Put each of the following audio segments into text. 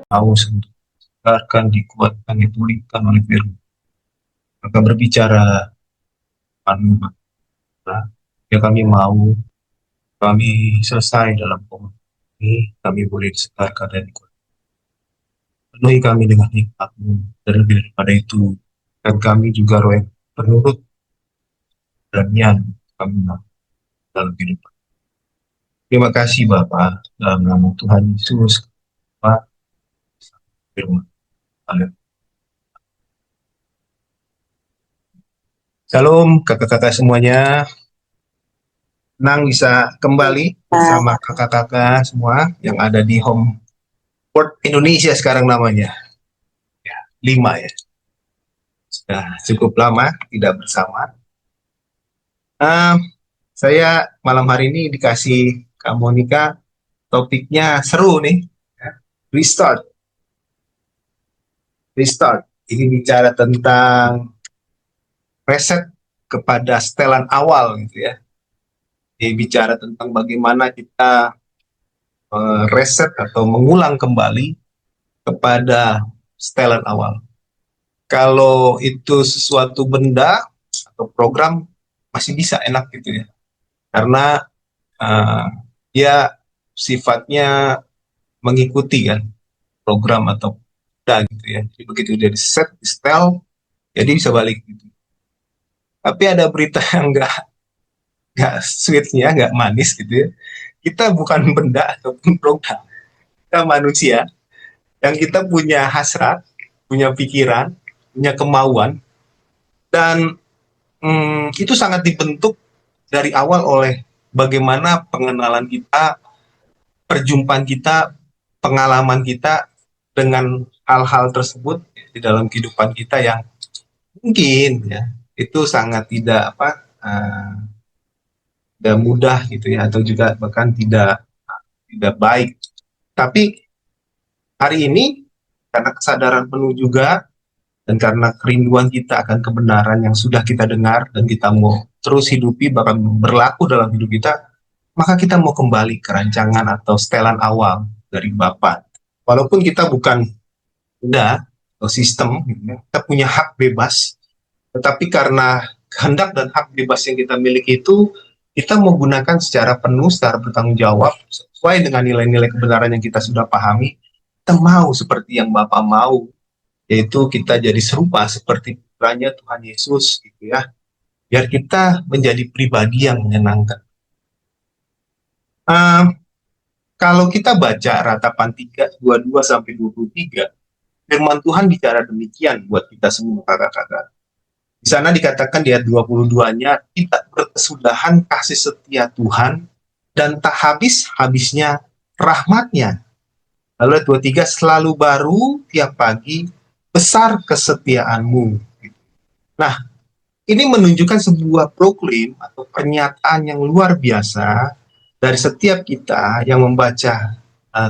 Haus untuk didengarkan, dikuatkan, dipulihkan oleh firman. Maka berbicara anu, ya kami mau, kami selesai dalam komunitas ini, kami boleh disegarkan dan dikuatkan. Penuhi kami dengan hikmat-Mu, dan lebih daripada itu, dan kami juga roh yang penurut dan yang kami mau dalam kehidupan. Terima kasih Bapak, dalam nama Tuhan Yesus, Pak, firman. Amin. Shalom kakak-kakak semuanya, senang bisa kembali bersama kakak-kakak semua yang ada di Home Port Indonesia sekarang namanya. Ya, 5 ya. Sudah cukup lama tidak bersama. Saya malam hari ini dikasih Kak Monica, topiknya seru nih. Ya. Restart. Restart. Ini bicara tentang reset kepada setelan awal gitu ya. Ini bicara tentang bagaimana kita reset atau mengulang kembali kepada setelan awal. Kalau itu sesuatu benda atau program masih bisa enak gitu ya, karena dia sifatnya mengikuti kan program atau benda gitu ya. Jadi begitu dia di set, di setel, jadi bisa balik gitu. Tapi ada berita yang nggak sweetnya, nggak manis gitu ya. Kita bukan benda ataupun program, kita manusia yang kita punya hasrat, punya pikiran, punya kemauan, dan itu sangat dibentuk dari awal oleh bagaimana pengenalan kita, perjumpaan kita, pengalaman kita dengan hal-hal tersebut di dalam kehidupan kita yang mungkin ya itu sangat tidak mudah gitu ya, atau juga bahkan tidak baik. Tapi hari ini karena kesadaran penuh juga, dan karena kerinduan kita akan kebenaran yang sudah kita dengar dan kita mau terus hidupi, bahkan berlaku dalam hidup kita, maka kita mau kembali ke rancangan atau setelan awal dari Bapa. Walaupun kita bukan benda atau sistem, kita punya hak bebas, tetapi karena kehendak dan hak bebas yang kita miliki itu, kita mau gunakan secara penuh, secara bertanggung jawab, sesuai dengan nilai-nilai kebenaran yang kita sudah pahami. Kita mau seperti yang Bapa mau, yaitu kita jadi serupa seperti putranya Tuhan Yesus gitu ya, biar kita menjadi pribadi yang menyenangkan. Kalau kita baca Ratapan 3:22 sampai 23, firman Tuhan bicara demikian buat kita semua kakak-kakak. Di sana dikatakan di ayat 22-nya, tidak berkesudahan kasih setia Tuhan dan tak habis-habisnya rahmatnya. Lalu ayat 23, selalu baru tiap pagi, besar kesetiaanmu. Nah, ini menunjukkan sebuah proklaim atau pernyataan yang luar biasa dari setiap kita yang membaca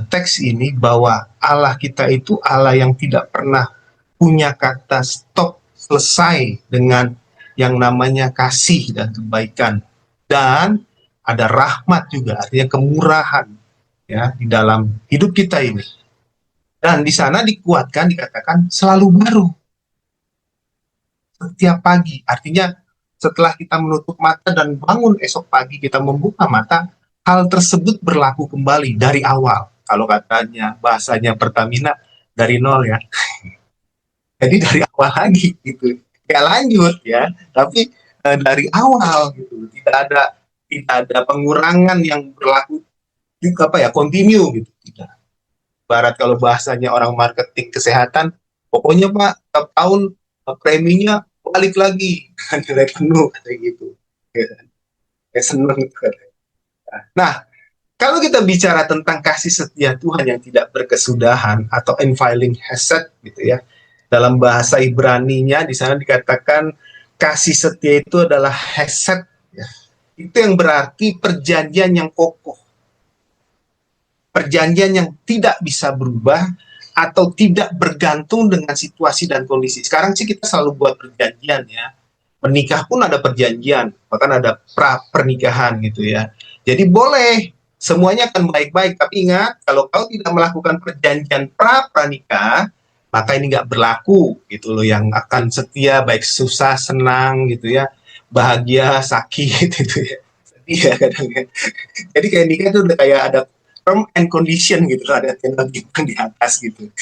teks ini, bahwa Allah kita itu Allah yang tidak pernah punya kata stop, selesai dengan yang namanya kasih dan kebaikan. Dan ada rahmat juga, artinya kemurahan ya di dalam hidup kita ini. Dan di sana dikuatkan, dikatakan selalu baru setiap pagi. Artinya setelah kita menutup mata dan bangun esok pagi, kita membuka mata, hal tersebut berlaku kembali dari awal. Kalau katanya bahasanya Pertamina, dari nol ya. Jadi dari awal lagi gitu. Ya lanjut ya, tapi dari awal gitu. Tidak ada pengurangan yang berlaku juga continue gitu. Tidak. Barat kalau bahasanya orang marketing kesehatan, pokoknya Pak, tiap tahun preminya balik lagi dengan nilai penuh kayak gitu. Ya, seneng. Nah, kalau kita bicara tentang kasih setia Tuhan yang tidak berkesudahan atau unfailing hesed gitu ya, dalam bahasa Ibrani-nya di sana dikatakan kasih setia itu adalah hesed ya. Itu yang berarti perjanjian yang kokoh, perjanjian yang tidak bisa berubah atau tidak bergantung dengan situasi dan kondisi. Sekarang sih kita selalu buat perjanjian ya, menikah pun ada perjanjian, bahkan ada pra pernikahan gitu ya. Jadi boleh, semuanya akan baik-baik. Tapi ingat, kalau kau tidak melakukan perjanjian pra-pranikah, maka ini nggak berlaku gitu loh. Yang akan setia baik susah, senang gitu ya, bahagia, sakit gitu ya. Setia kadang ya. Jadi kayak nikah itu udah kayak ada term and condition gitu loh, ada tembak bintang di atas gitu.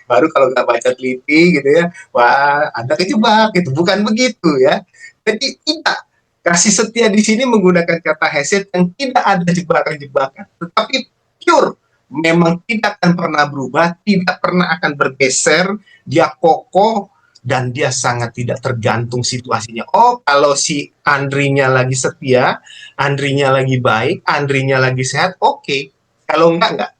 Baru kalau nggak baca teliti gitu ya, wah Anda kejebak gitu. Bukan begitu ya. Jadi tidak, kasih setia di sini menggunakan kata hesed yang tidak ada jebakan-jebakan, tetapi pure, memang tidak akan pernah berubah, tidak pernah akan bergeser, dia kokoh dan dia sangat tidak tergantung situasinya. Oh, kalau si Andrinya lagi setia, Andrinya lagi baik, Andrinya lagi sehat, oke. Kalau enggak,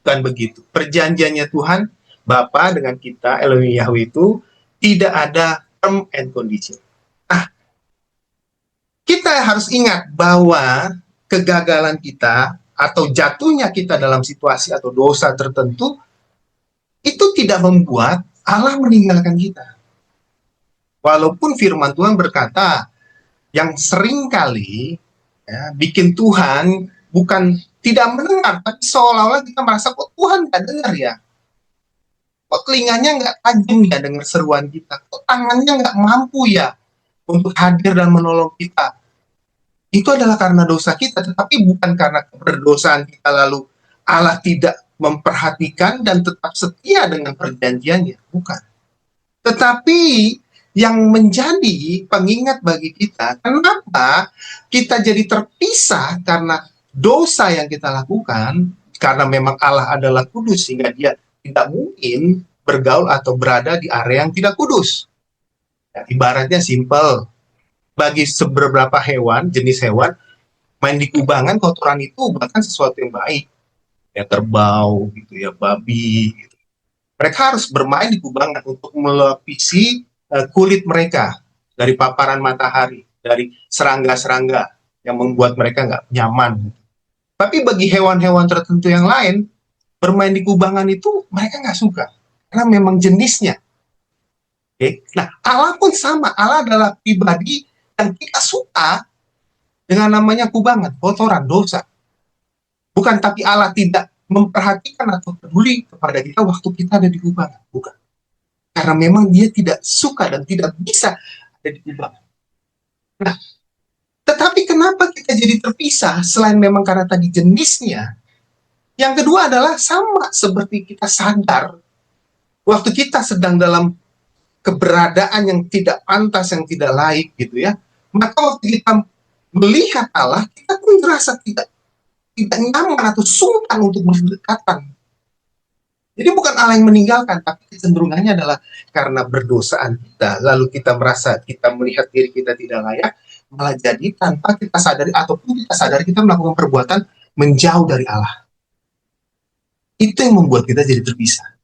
bukan begitu. Perjanjiannya Tuhan Bapa dengan kita, Elohim Yahweh itu tidak ada term and condition. Nah, kita harus ingat bahwa kegagalan kita atau jatuhnya kita dalam situasi atau dosa tertentu itu tidak membuat Allah meninggalkan kita. Walaupun firman Tuhan berkata yang sering kali ya, bikin Tuhan bukan tidak mendengar, tapi seolah-olah kita merasa kok Tuhan nggak dengar ya. Kok telinganya nggak tajam ya dengar seruan kita? Kok tangannya nggak mampu ya untuk hadir dan menolong kita? Itu adalah karena dosa kita, tetapi bukan karena berdosaan kita lalu Allah tidak memperhatikan dan tetap setia dengan perjanjiannya. Bukan. Tetapi yang menjadi pengingat bagi kita, kenapa kita jadi terpisah karena dosa yang kita lakukan, karena memang Allah adalah kudus, sehingga dia tidak mungkin bergaul atau berada di area yang tidak kudus. Ya, ibaratnya simpel, bagi beberapa hewan, jenis hewan, main di kubangan kotoran itu bahkan sesuatu yang baik. Ya kerbau, gitu ya, babi. Gitu. Mereka harus bermain di kubangan untuk melapisi kulit mereka dari paparan matahari, dari serangga-serangga yang membuat mereka nggak nyaman. Tapi bagi hewan-hewan tertentu yang lain, bermain di kubangan itu mereka nggak suka. Karena memang jenisnya. Okay? Nah, Allah pun sama. Allah adalah pribadi yang kita suka dengan namanya kubangan, kotoran, dosa. Bukan, tapi Allah tidak memperhatikan atau peduli kepada kita waktu kita ada di kubangan. Bukan. Karena memang dia tidak suka dan tidak bisa ada di kubangan. Nah, tetapi kenapa kita jadi terpisah selain memang karena tadi jenisnya? Yang kedua adalah sama seperti kita sadar waktu kita sedang dalam keberadaan yang tidak pantas, yang tidak laik gitu ya. Maka waktu kita melihat Allah, kita pun merasa tidak nyaman atau sungkan untuk berdekatan. Jadi bukan Allah yang meninggalkan, tapi kecenderungannya adalah karena berdosaan kita. Lalu kita merasa, kita melihat diri kita tidak layak, malah jadi tanpa kita sadari, ataupun kita sadari kita melakukan perbuatan menjauh dari Allah. Itu yang membuat kita jadi terpisah.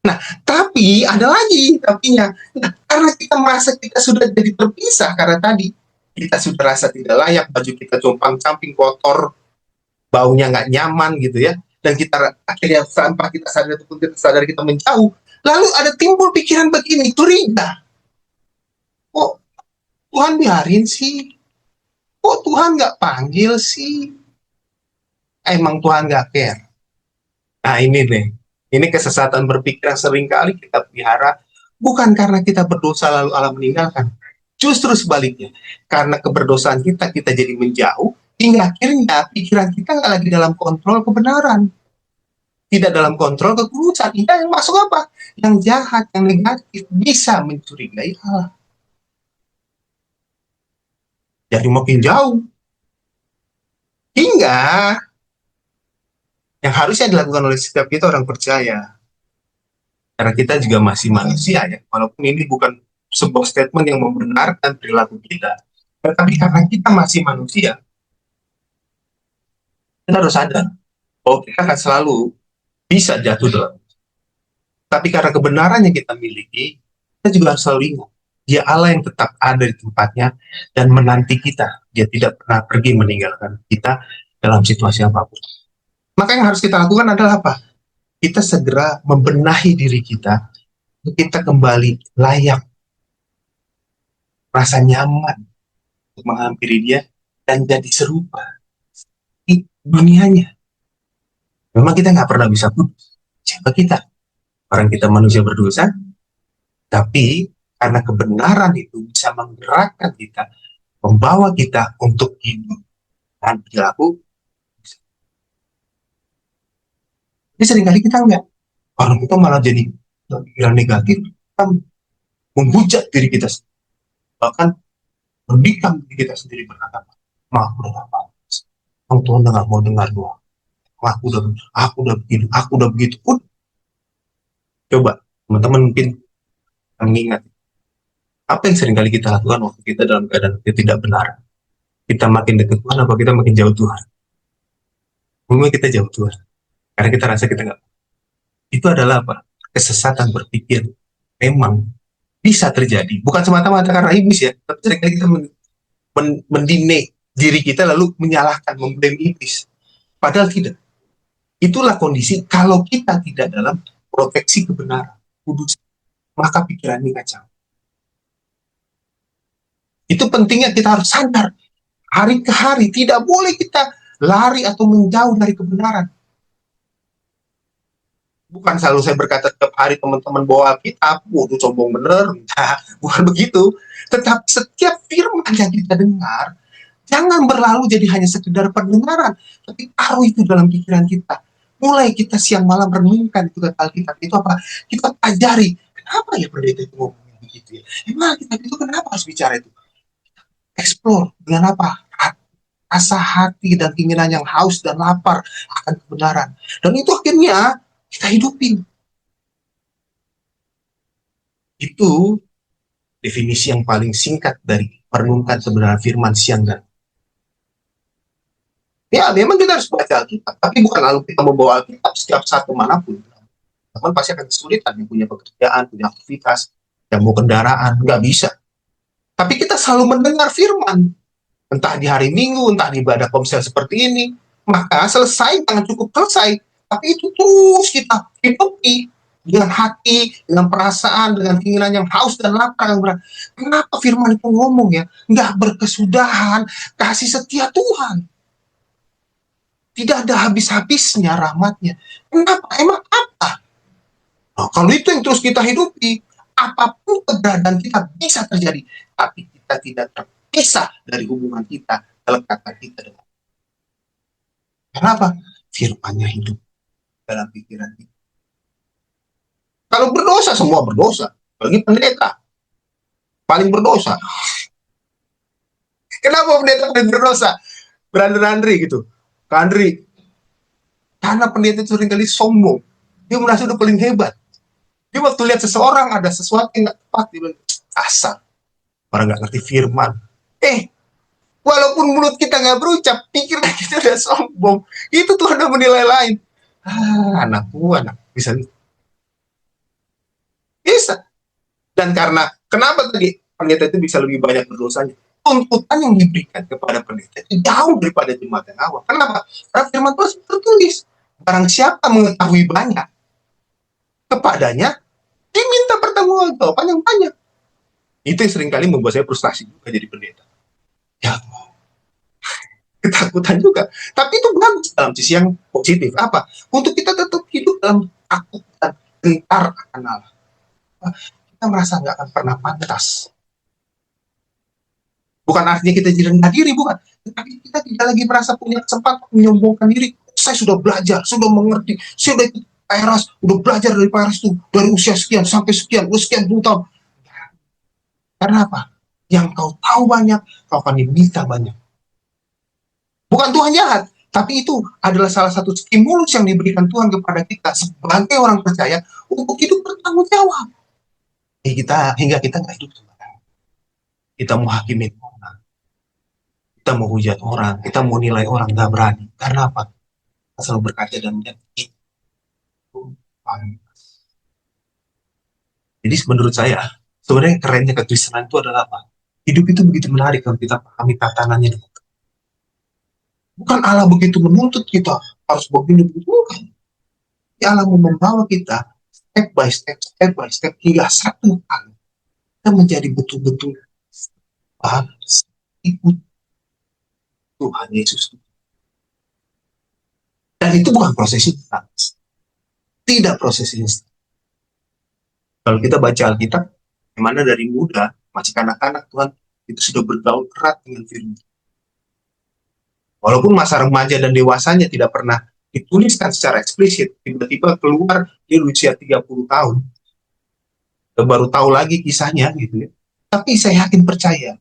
Nah, tapi ada lagi tapinya. Nah, karena kita merasa kita sudah jadi terpisah, karena tadi kita sudah rasa tidak layak, baju kita compang-camping, kotor, baunya nggak nyaman gitu ya, dan kita akhirnya tanpa kita sadar ataupun kita sadar kita menjauh, lalu ada timbul pikiran begini, curiga, kok Tuhan biarin sih, kok Tuhan nggak panggil sih, emang Tuhan nggak care. Nah ini deh, ini kesesatan berpikir yang sering kali kita pelihara, bukan karena kita berdosa lalu Allah meninggalkan, justru sebaliknya, karena keberdosaan kita jadi menjauh, hingga akhirnya pikiran kita nggak lagi dalam kontrol kebenaran, tidak dalam kontrol kekudusan. Yang masuk apa? Yang jahat, yang negatif, bisa mencurigai Allah. Jadi makin jauh. Hingga yang harusnya dilakukan oleh setiap kita orang percaya, karena kita juga masih manusia ya, walaupun ini bukan sebuah statement yang membenarkan perilaku kita, tetapi karena kita masih manusia, kita harus sadar bahwa kita akan selalu bisa jatuh dalam. Tapi karena kebenaran yang kita miliki, kita juga harus selalu ingat, dia Allah yang tetap ada di tempatnya dan menanti kita. Dia tidak pernah pergi meninggalkan kita dalam situasi apapun. Maka yang harus kita lakukan adalah apa? Kita segera membenahi diri kita, untuk kita kembali layak, rasa nyaman untuk menghampiri dia dan jadi serupa. dunianya. Memang kita nggak pernah bisa putus. Siapa kita? Orang kita manusia berdosa, tapi karena kebenaran itu bisa menggerakkan kita, membawa kita untuk hidup dan perilaku. Jadi seringkali kita enggak. Orang kita malah jadi pikiran negatif, kita menghujat diri kita, bahkan mendikam diri kita sendiri berkata, "Maaf udah apa? Orang Tuhan udah nggak mau dengar doa. Aku udah begitu pun." Coba teman-teman mungkin mengingat apa yang seringkali kita lakukan waktu kita dalam keadaan kita tidak benar. Kita makin dekat Tuhan, apa kita makin jauh Tuhan? Memang kita jauh Tuhan, karena kita rasa kita nggak. Itu adalah apa? Kesesatan berpikir. Memang bisa terjadi, bukan semata-mata karena iblis ya, tapi seringkali kita mendine diri kita lalu menyalahkan, memblame iblis. Padahal tidak. Itulah kondisi kalau kita tidak dalam proteksi kebenaran, kudus, maka pikiran ini kacau. Itu pentingnya kita harus sadar. Hari ke hari tidak boleh kita lari atau menjauh dari kebenaran. Bukan selalu saya berkata setiap hari teman-teman bawa Alkitab, waduh sombong bener, nah, bukan begitu. Tetapi setiap firman yang kita dengar, jangan berlalu jadi hanya sekedar pendengaran, tapi taruh itu dalam pikiran kita. Mulai kita siang malam renungkan itu kata Alkitab. Itu apa? Kita pelajari. Kenapa ya pendeta itu ngomongin begitu ya? Emang Alkitab itu kenapa harus bicara itu? Explore dengan apa? Rasa hati dan keinginan yang haus dan lapar akan kebenaran. Dan itu akhirnya kita hidupin. Itu definisi yang paling singkat dari merenungkan sebenarnya firman siang dan ya memang kita harus baca Alkitab, tapi bukan lalu kita membawa Alkitab setiap saat manapun. Teman pasti akan kesulitan yang punya pekerjaan, punya aktivitas, yang mau kendaraan, nggak bisa. Tapi kita selalu mendengar firman, entah di hari Minggu, entah di ibadah komsel seperti ini, maka selesai, jangan cukup selesai, tapi itu terus kita hidupi dengan hati, dengan perasaan, dengan keinginan yang haus dan lapar yang berat. Kenapa firman itu ngomong ya, nggak berkesudahan, kasih setia Tuhan. Tidak ada habis-habisnya rahmatnya. Kenapa? Emang apa? Nah, kalau itu yang terus kita hidupi, apapun keberadaan kita bisa terjadi, tapi kita tidak terpisah dari hubungan kita, kelekatan kita dengan. Kenapa? Firman-Nya hidup dalam pikiran kita. Kalau berdosa, semua berdosa. Bagi pendeta, paling berdosa. Kenapa pendeta paling berdosa? Berandri gitu. Kandri, karena pendeta itu seringkali sombong. Dia merasa udah paling hebat. Dia waktu lihat seseorang ada sesuatu yang gak tepat, dia bilang, asal. Orang gak ngerti firman. Walaupun mulut kita gak berucap, pikiran kita udah sombong. Itu Tuhan udah menilai lain. Anakku, anak. Bisa. Dan karena, kenapa tadi pendeta itu bisa lebih banyak berdosanya? Tuntutan yang diberikan kepada pendeta itu jauh daripada jemaat yang awal. Kenapa? Karena firman Tuhan tertulis. Barang siapa mengetahui banyak, kepadanya diminta pertanggungjawaban yang banyak. Itu yang seringkali membuat saya frustasi juga jadi pendeta. Ya, ketakutan juga. Tapi itu bagus dalam sisi yang positif. Apa? Untuk kita tetap hidup dalam takut dan gentar akan Allah. Kita merasa nggak akan pernah pantas. Bukan artinya kita jadi rendah diri, bukan. Tetapi kita tidak lagi merasa punya kesempatan menyombongkan diri. Saya sudah belajar, sudah mengerti, saya sudah ikut PRS, sudah belajar dari PRS itu dari usia sekian sampai sekian, sekian puluh tahun. Karena apa? Yang kau tahu banyak, kau akan diminta banyak. Bukan Tuhan jahat, tapi itu adalah salah satu stimulus yang diberikan Tuhan kepada kita sebagai orang percaya untuk hidup bertanggung jawab. Hingga kita nggak hidup sembarangan. Kita mau hakimin orang, kita mau hujat orang, kita mau nilai orang, nggak berani. Karena apa? Kita selalu berkaca dan melihat itu pantas. Jadi menurut saya, sebenarnya kerennya kekristenan itu adalah apa? Hidup itu begitu menarik kalau kita pahami tatanannya. Bukan Allah begitu menuntut kita harus begini begitu, bukan. Allah mau membawa kita step by step hingga satu kali kita menjadi betul-betul ikut Tuhan Yesus. Dan itu bukan proses instan. Tidak proses instan. Kalau kita baca Alkitab, mana dari muda, masih kanak-kanak Tuhan, itu sudah bergaul erat dengan firman. Walaupun masa remaja dan dewasanya tidak pernah dituliskan secara eksplisit, tiba-tiba keluar di usia 30 tahun. Baru tahu lagi kisahnya gitu ya. Tapi saya yakin percaya,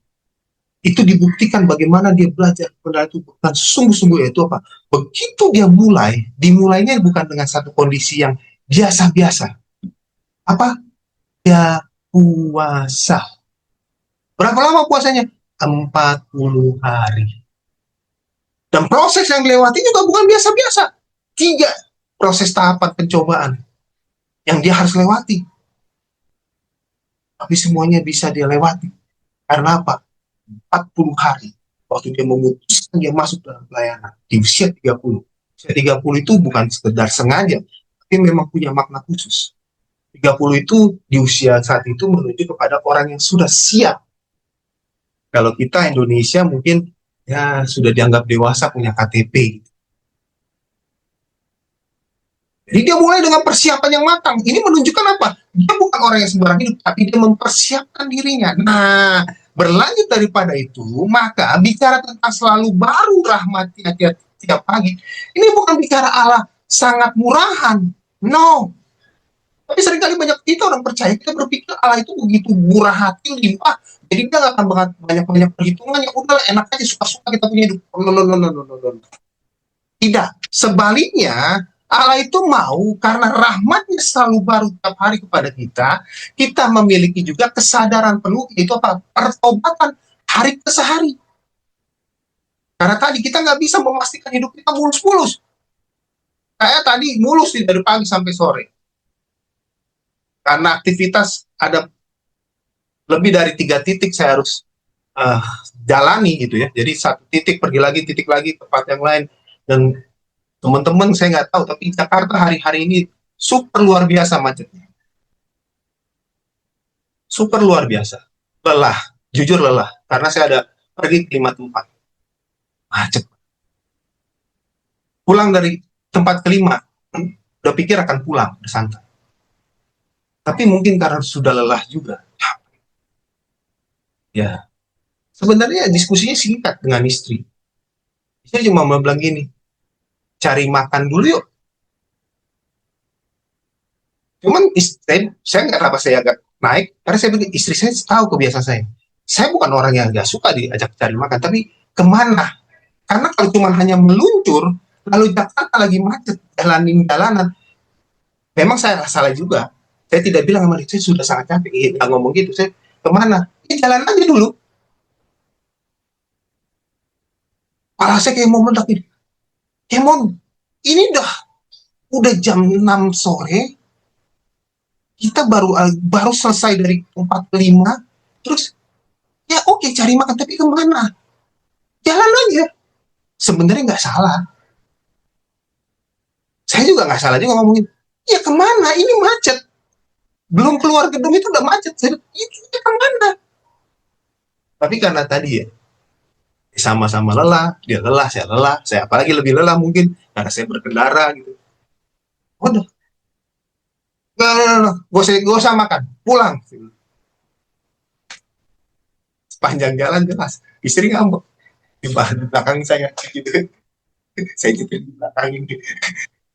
itu dibuktikan bagaimana dia belajar kepada itu bukan sungguh-sungguh, yaitu apa? Begitu dia mulai, dimulainya bukan dengan satu kondisi yang biasa-biasa. Apa? Dia puasa. Berapa lama puasanya? 40 hari. Dan proses yang dilewati juga bukan biasa-biasa. 3 proses tahapan pencobaan yang dia harus lewati. Tapi semuanya bisa dia lewati. Karena apa? 40 hari. Waktu dia memutuskan dia masuk dalam pelayanan. Di usia 30. Usia 30 itu bukan sekedar sengaja. Tapi memang punya makna khusus. 30 itu di usia saat itu menuju kepada orang yang sudah siap. Kalau kita Indonesia mungkin ya sudah dianggap dewasa, punya KTP. Jadi dia mulai dengan persiapan yang matang. Ini menunjukkan apa? Dia bukan orang yang sembarang hidup, tapi dia mempersiapkan dirinya. Nah, berlanjut daripada itu, maka bicara tentang selalu baru rahmatnya tiap pagi, ini bukan bicara Allah sangat murahan. No. Tapi seringkali banyak kita orang percaya, kita berpikir Allah itu begitu murah hati, limpah, jadi dia nggak akan banyak-banyak perhitungan, ya udah enak aja, suka-suka kita punya hidup. No. Tidak. Sebaliknya, Allah itu mau karena rahmatnya selalu baru tiap hari kepada kita memiliki juga kesadaran penuh, itu apa? Pertobatan hari ke sehari. Karena tadi kita nggak bisa memastikan hidup kita mulus-mulus. Kayak tadi mulus dari pagi sampai sore. Karena aktivitas ada lebih dari 3 titik saya harus jalani gitu ya. Jadi 1 titik pergi lagi, titik lagi, tempat yang lain. Dan teman-teman saya nggak tahu, tapi Jakarta hari-hari ini super luar biasa macetnya. Super luar biasa. Lelah, jujur lelah. Karena saya ada pergi ke 5 tempat. Macet. Pulang dari tempat kelima, udah pikir akan pulang, bersantai. Tapi mungkin karena sudah lelah juga. Ya, sebenarnya diskusinya singkat dengan istri. Saya cuma mau bilang gini, cari makan dulu yuk. Cuman saya nggak kenapa saya agak naik, karena saya bilang istri saya tahu kebiasaan saya. Saya bukan orang yang nggak suka diajak cari makan, tapi kemana? Karena kalau cuma hanya meluncur, lalu Jakarta lagi macet, jalanan, memang saya salah juga. Saya tidak bilang sama dia, saya sudah sangat capek, nggak ngomong gitu. Saya kemana? Ya jalan aja dulu. Parah saya kayak mau meledak ini. Mon, ini udah jam 6 sore, kita baru selesai dari tempat kelima, terus ya oke, cari makan, tapi kemana? Jalan aja. Sebenarnya nggak salah. Saya juga nggak salah juga ngomongin, ya kemana? Ini macet. Belum keluar gedung itu udah macet. Itu kemana? Tapi karena tadi ya, sama-sama lelah, dia lelah, saya apalagi lebih lelah mungkin, karena saya berkendara gitu. Waduh, gak usah makan, pulang. Sepanjang jalan jelas, istri ngambek di belakang saya gitu. Saya gitu di belakang ini.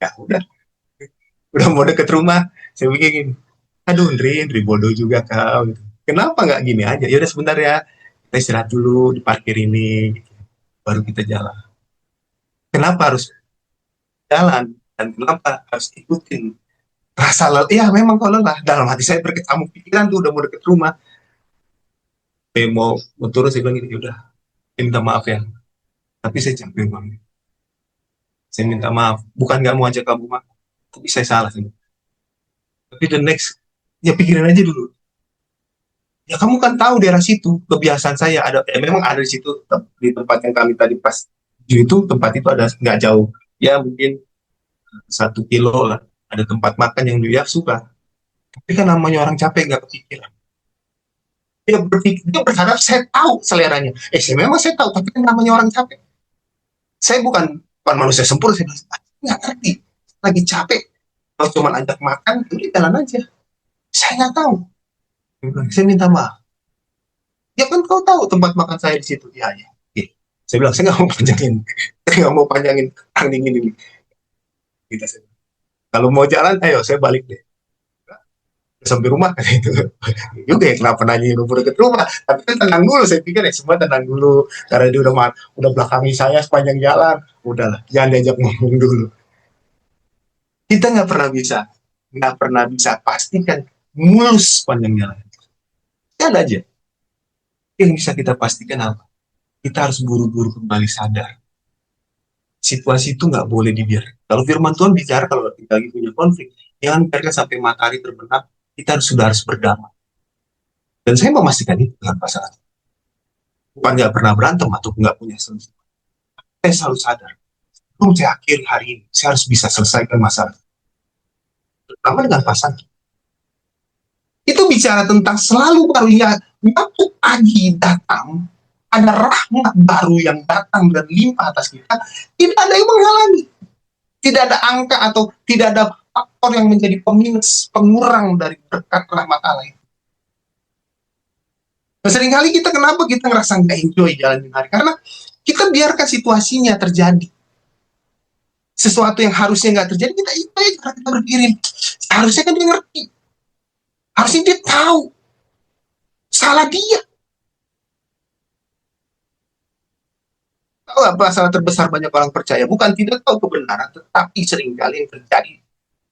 Ya udah mau deket rumah, saya pikir gini, aduh Ndri bodoh juga kau. Gitu. Kenapa nggak gini aja? Ya udah sebentar ya, kita istirahat dulu di parkir ini, gitu. Baru kita jalan. Kenapa harus jalan? Dan kenapa harus ikutin rasa lelah? Ya memang kalau lelah, dalam hati saya berkecamuk pikiran tuh udah mau deket rumah. Saya mau turun, saya bilang gini, udah, saya minta maaf ya. Tapi saya capek banget. Saya minta maaf. Bukan nggak mau ajak kamu makan, tapi saya salah. Tapi the next, ya pikirin aja dulu. Ya kamu kan tahu daerah situ, kebiasaan saya ada, ya memang ada di situ, di tempat yang kami tadi pas itu, tempat itu ada nggak jauh. Ya mungkin 1 kilo lah. Ada tempat makan yang dia suka. Tapi kan namanya orang capek nggak kepikiran. Dia berharap saya tahu seleranya. Saya memang saya tahu, tapi kan namanya orang capek. Saya bukan manusia sempurna, saya bilang, nggak ngerti. Lagi capek, kalau cuma ajak makan, udah jalan aja. Saya nggak tahu. Saya minta maaf. Ya kan kau tahu tempat makan saya di situ. Ya, ya. Oke. Saya bilang, saya nggak mau panjangin. Saya nggak mau panjangin tang dingin ini. Kita kalau mau jalan, ayo saya balik deh. Sampai rumah kan itu juga ya, kenapa nanya udah deket rumah, tapi kan tenang dulu, saya pikir ya semua tenang dulu karena dia udah belakangi saya sepanjang jalan, udahlah jangan diajak ngomong dulu. Kita nggak pernah bisa pastikan mulus sepanjang jalan, kan aja. Yang bisa kita pastikan apa, kita harus buru-buru kembali sadar situasi itu nggak boleh dibiarkan. Kalau firman Tuhan bicara kalau kita lagi punya konflik, jangan biarkan sampai matahari terbenam, kita sudah harus berdamai. Dan saya memastikan itu dengan pasangan. Bukan nggak pernah berantem atau nggak punya solusi. Saya selalu sadar, sebelum saya akhiri hari ini, saya harus bisa selesaikan masalah. Terutama dengan pasangan. Itu bicara tentang selalu barunya, waktu pagi datang, ada rahmat baru yang datang dan limpah atas kita, tidak ada yang menghalangi. Tidak ada angka atau tidak ada faktor yang menjadi peminus, pengurang dari berkat rahmat Allah itu. Nah, seringkali kenapa kita ngerasa nggak enjoy jalan hari? Karena kita biarkan situasinya terjadi. Sesuatu yang harusnya nggak terjadi, kita enjoy karena kita berpikir, harusnya kan dia ngerti. Harusnya dia tahu. Salah dia. Tahu apa salah terbesar banyak orang percaya? Bukan tidak tahu kebenaran, tetapi seringkali yang terjadi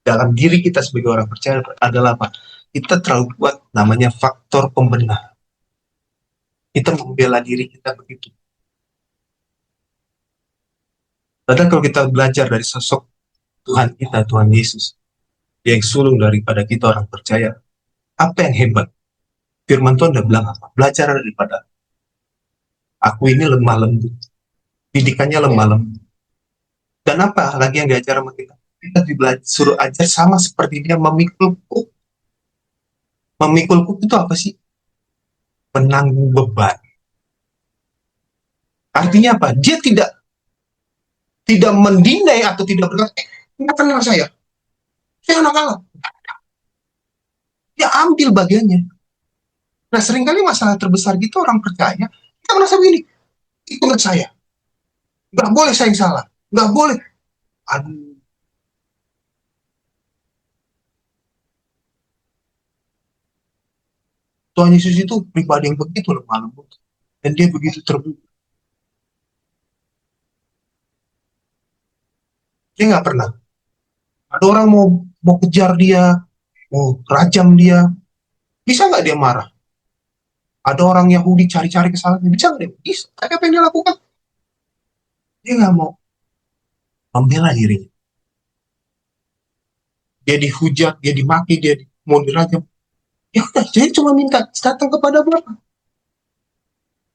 dalam diri kita sebagai orang percaya adalah apa? Kita terlalu kuat namanya faktor pembenar. Kita membela diri kita begitu. Padahal kalau kita belajar dari sosok Tuhan kita, Tuhan Yesus, yang sulung daripada kita orang percaya, apa yang hebat? Firman Tuhan udah bilang apa? Belajar daripada aku ini lemah lembut. Didikannya lemah lembut. Dan apa lagi yang diajar sama kita? Kita disuruh ajar sama seperti dia memikul kuk. Memikul kuk itu apa sih? Menanggung beban. Artinya apa? Dia tidak mendinai atau tidak berkata, nggak kenal saya anak Allah. Dia ambil bagiannya. Nah, seringkali masalah terbesar gitu orang percaya, kita merasa begini, itu nggak saya. Nggak boleh saya yang salah. Nggak boleh. Aduh. Tuhan Yesus itu pribadi yang begitu lemah lembut. Dan dia begitu terbuka. Dia nggak pernah. Ada orang mau kejar dia, mau rajam dia, bisa nggak dia marah? Ada orang Yahudi cari-cari kesalahan, bisa nggak dia? Bisa. Tapi apa yang dia lakukan? Dia nggak mau membela dirinya. Dia dihujat, dia dimaki, dia mau dirajam. Ya udah, jadi cuma minta datang kepada Bapa.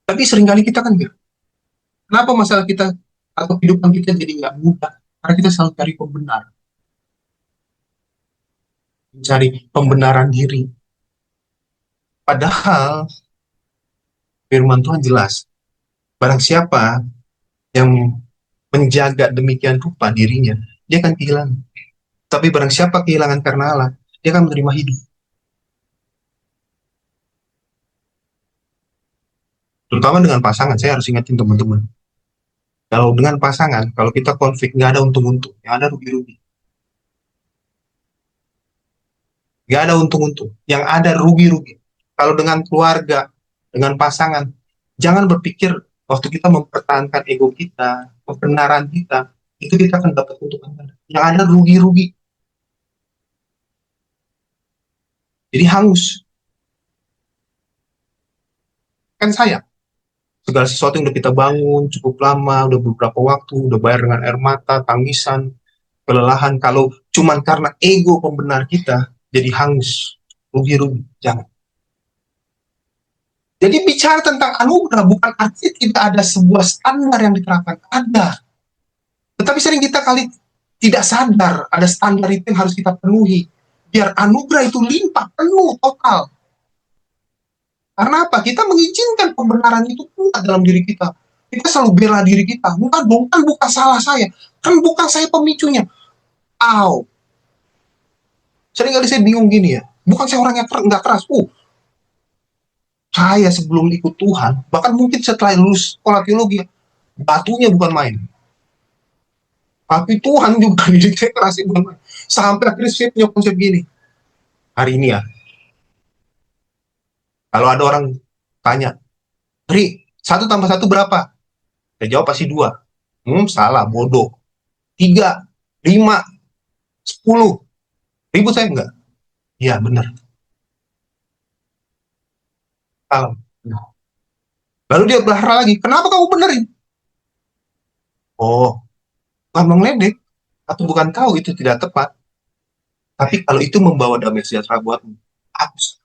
Tapi seringkali kita kan enggak. Kenapa masalah kita atau kehidupan kita jadi nggak mudah? Karena kita selalu cari pembenar, mencari pembenaran diri. Padahal firman Tuhan jelas, barang siapa yang menjaga demikian rupa dirinya, dia akan kehilangan. Tapi barang siapa kehilangan karena Allah, dia akan menerima hidup. Terutama dengan pasangan, saya harus ingatin teman-teman. Kalau dengan pasangan, kalau kita konflik, nggak ada untung-untung, yang ada rugi-rugi. Nggak ada untung-untung, yang ada rugi-rugi. Kalau dengan keluarga, dengan pasangan, jangan berpikir waktu kita mempertahankan ego kita, kebenaran kita, itu kita akan dapat keuntungan. Yang ada rugi-rugi. Jadi hangus. Kan sayang. Segala sesuatu yang udah kita bangun cukup lama, udah beberapa waktu, udah bayar dengan air mata, tangisan, kelelahan. Kalau cuman karena ego pembenar kita, jadi hangus. Rugi-rugi. Jangan. Jadi bicara tentang anugerah bukan arti tidak ada sebuah standar yang diterapkan. Ada. Tetapi sering kita kali tidak sadar ada standar itu yang harus kita penuhi. Biar anugerah itu limpah, penuh, total. Karena apa? Kita mengizinkan pembenaran itu kuat dalam diri kita. Kita selalu bela diri kita. Bukan dong, kan bukan salah saya. Kan bukan saya pemicunya. Aw. Seringkali saya bingung gini ya. Bukan saya orang yang nggak keras. Saya sebelum ikut Tuhan, bahkan mungkin setelah lulus sekolah teologi, batunya bukan main. Tapi Tuhan juga didik saya keras, bukan main. Sampai akhirnya saya punya konsep gini. Hari ini ya, kalau ada orang tanya, Ri, 1 tambah 1 berapa? Saya jawab pasti 2. Salah, bodoh. 3, 5, 10. Ribut saya enggak? Iya, benar. Salah. Lalu dia berharap lagi, kenapa kamu benerin? Oh, bukan mengledek, atau bukan tahu itu tidak tepat. Tapi kalau itu membawa damai sejahtera buatmu, hapus.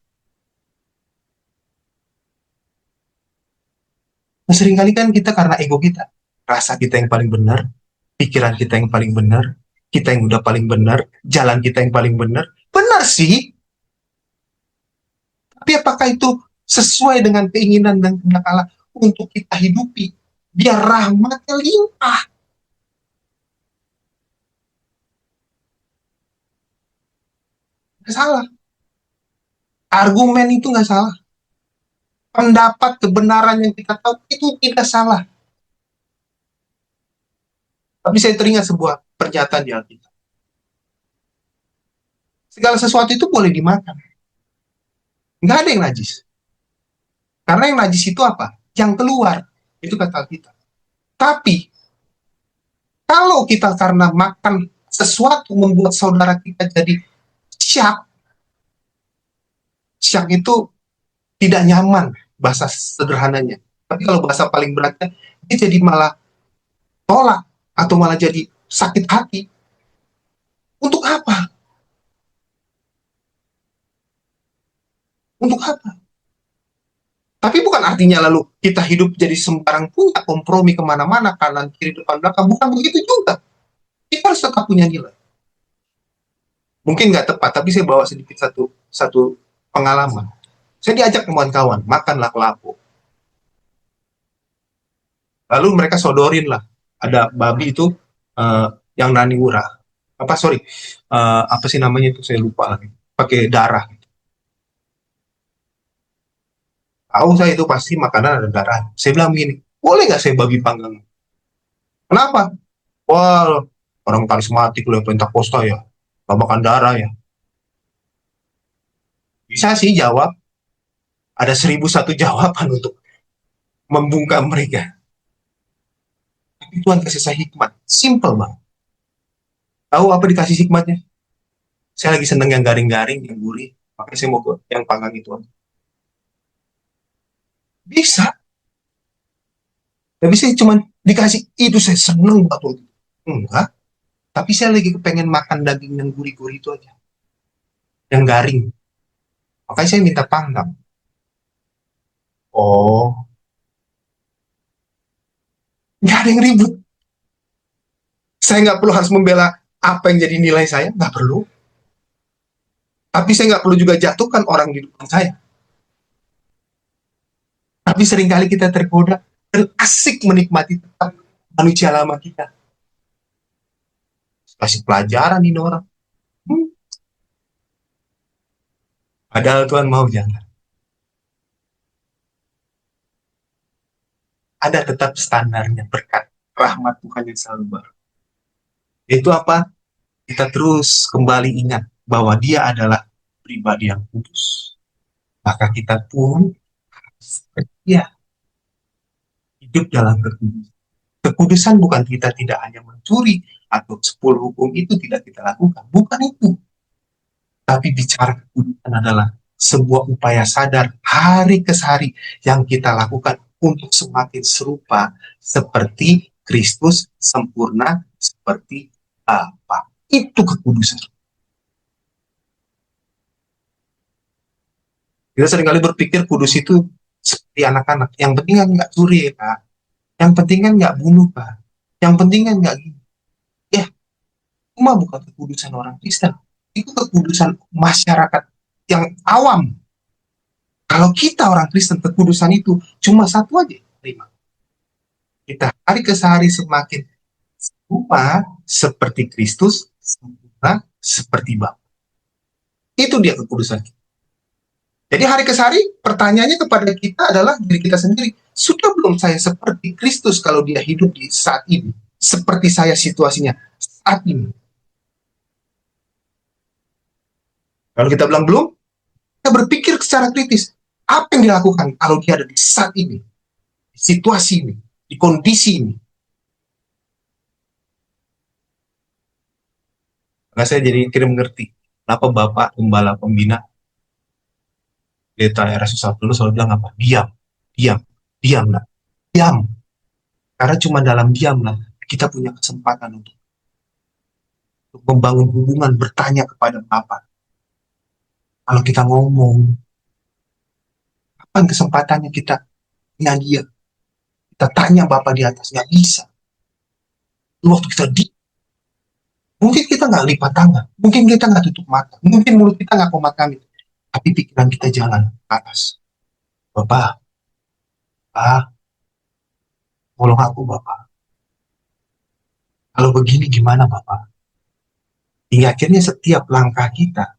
Nah, seringkali kan kita karena ego kita, rasa kita yang paling benar, pikiran kita yang paling benar, kita yang udah paling benar, jalan kita yang paling benar. Benar sih, tapi apakah itu sesuai dengan keinginan dan kehendak Allah untuk kita hidupi? Biar rahmatnya limpah. Nggak salah. Argumen itu nggak salah. Pendapat kebenaran yang kita tahu itu tidak salah. Tapi saya teringat sebuah pernyataan di Alkitab. Segala sesuatu itu boleh dimakan. Nggak ada yang najis. Karena yang najis itu apa? Yang keluar. Itu kata Alkitab. Tapi, kalau kita karena makan sesuatu membuat saudara kita jadi syak, syak itu tidak nyaman, bahasa sederhananya. Tapi kalau bahasa paling beratnya, dia jadi malah tolak, atau malah jadi sakit hati. Untuk apa? Untuk apa? Tapi bukan artinya lalu kita hidup jadi sembarang punya kompromi kemana-mana, kanan, kiri, depan, belakang. Bukan begitu juga. Kita harus tetap punya nilai. Mungkin nggak tepat, tapi saya bawa sedikit satu pengalaman. Saya diajak kawan-kawan, makanlah kelapa. Lalu mereka sodorin lah. Ada babi itu yang nani urah. Apa, sorry. Apa sih namanya itu, saya lupa lagi. Pakai darah. Tahu saya itu pasti makanan ada darah. Saya bilang gini, boleh nggak saya babi panggang? Kenapa? Wah, orang karismatik loh, Pentakosta ya. Gak makan darah ya. Bisa sih jawab. Ada 1.001 jawaban untuk membungkam mereka. Tapi Tuhan kasih saya hikmat. Simple banget. Tahu apa dikasih hikmatnya? Saya lagi seneng yang garing-garing, yang gurih. Makanya saya mau ke yang panggang itu aja. Bisa. Tapi saya cuma dikasih itu, saya seneng banget. Enggak. Tapi saya lagi kepengen makan daging yang gurih-gurih itu aja. Yang garing. Makanya saya minta panggang. Oh, nggak ada yang ribut. Saya nggak perlu harus membela apa yang jadi nilai saya. Nggak perlu. Tapi saya nggak perlu juga jatuhkan orang di depan saya. Tapi seringkali kita tergoda dan asik menikmati tetap manusia lama kita. Kasih pelajaran ini orang. Hmm. Padahal Tuhan mau jangan. Ada tetap standarnya berkat rahmat Tuhan yang selalu baru. Itu apa? Kita terus kembali ingat bahwa dia adalah pribadi yang kudus. Maka kita pun ya hidup dalam kekudusan. Kekudusan bukan kita tidak hanya mencuri atau 10 hukum itu tidak kita lakukan. Bukan itu. Tapi bicara kekudusan adalah sebuah upaya sadar hari ke hari yang kita lakukan untuk semakin serupa seperti Kristus sempurna seperti Bapa. Itu kekudusan. Kita seringkali berpikir kudus itu seperti anak-anak. Yang penting kan nggak curi, Pak. Yang penting kan nggak bunuh, Pak. Yang penting kan nggak gini. Ya, cuma bukan kekudusan orang Kristen. Itu kekudusan masyarakat yang awam. Kalau kita orang Kristen, kekudusan itu cuma satu aja. Terima. Kita hari ke hari semakin serupa seperti Kristus, sempurna seperti Bapa. Itu dia kekudusan kita. Jadi hari ke hari pertanyaannya kepada kita adalah diri kita sendiri. Sudah belum saya seperti Kristus kalau dia hidup di saat ini? Seperti saya situasinya saat ini. Kalau kita bilang belum, kita berpikir secara kritis. Apa yang dilakukan kalau dia ada di saat ini? Di situasi ini, di kondisi ini. Maka saya jadi akhirnya mengerti kenapa Bapak Gembala Pembina Deta RSU 1 dulu selalu bilang apa? Diam, diam, diam lah, diam. Karena cuma dalam diam lah kita punya kesempatan untuk membangun hubungan, bertanya kepada Bapak. Kalau kita ngomong, kapan kesempatannya kita punya dia? Kita tanya Bapak di atas, nggak bisa. Waktu kita mungkin kita nggak lipat tangan, mungkin kita nggak tutup mata, mungkin mulut kita nggak komat kami, tapi pikiran kita jalan ke atas. Bapak, tolong aku Bapak. Kalau begini gimana Bapak? Hingga akhirnya setiap langkah kita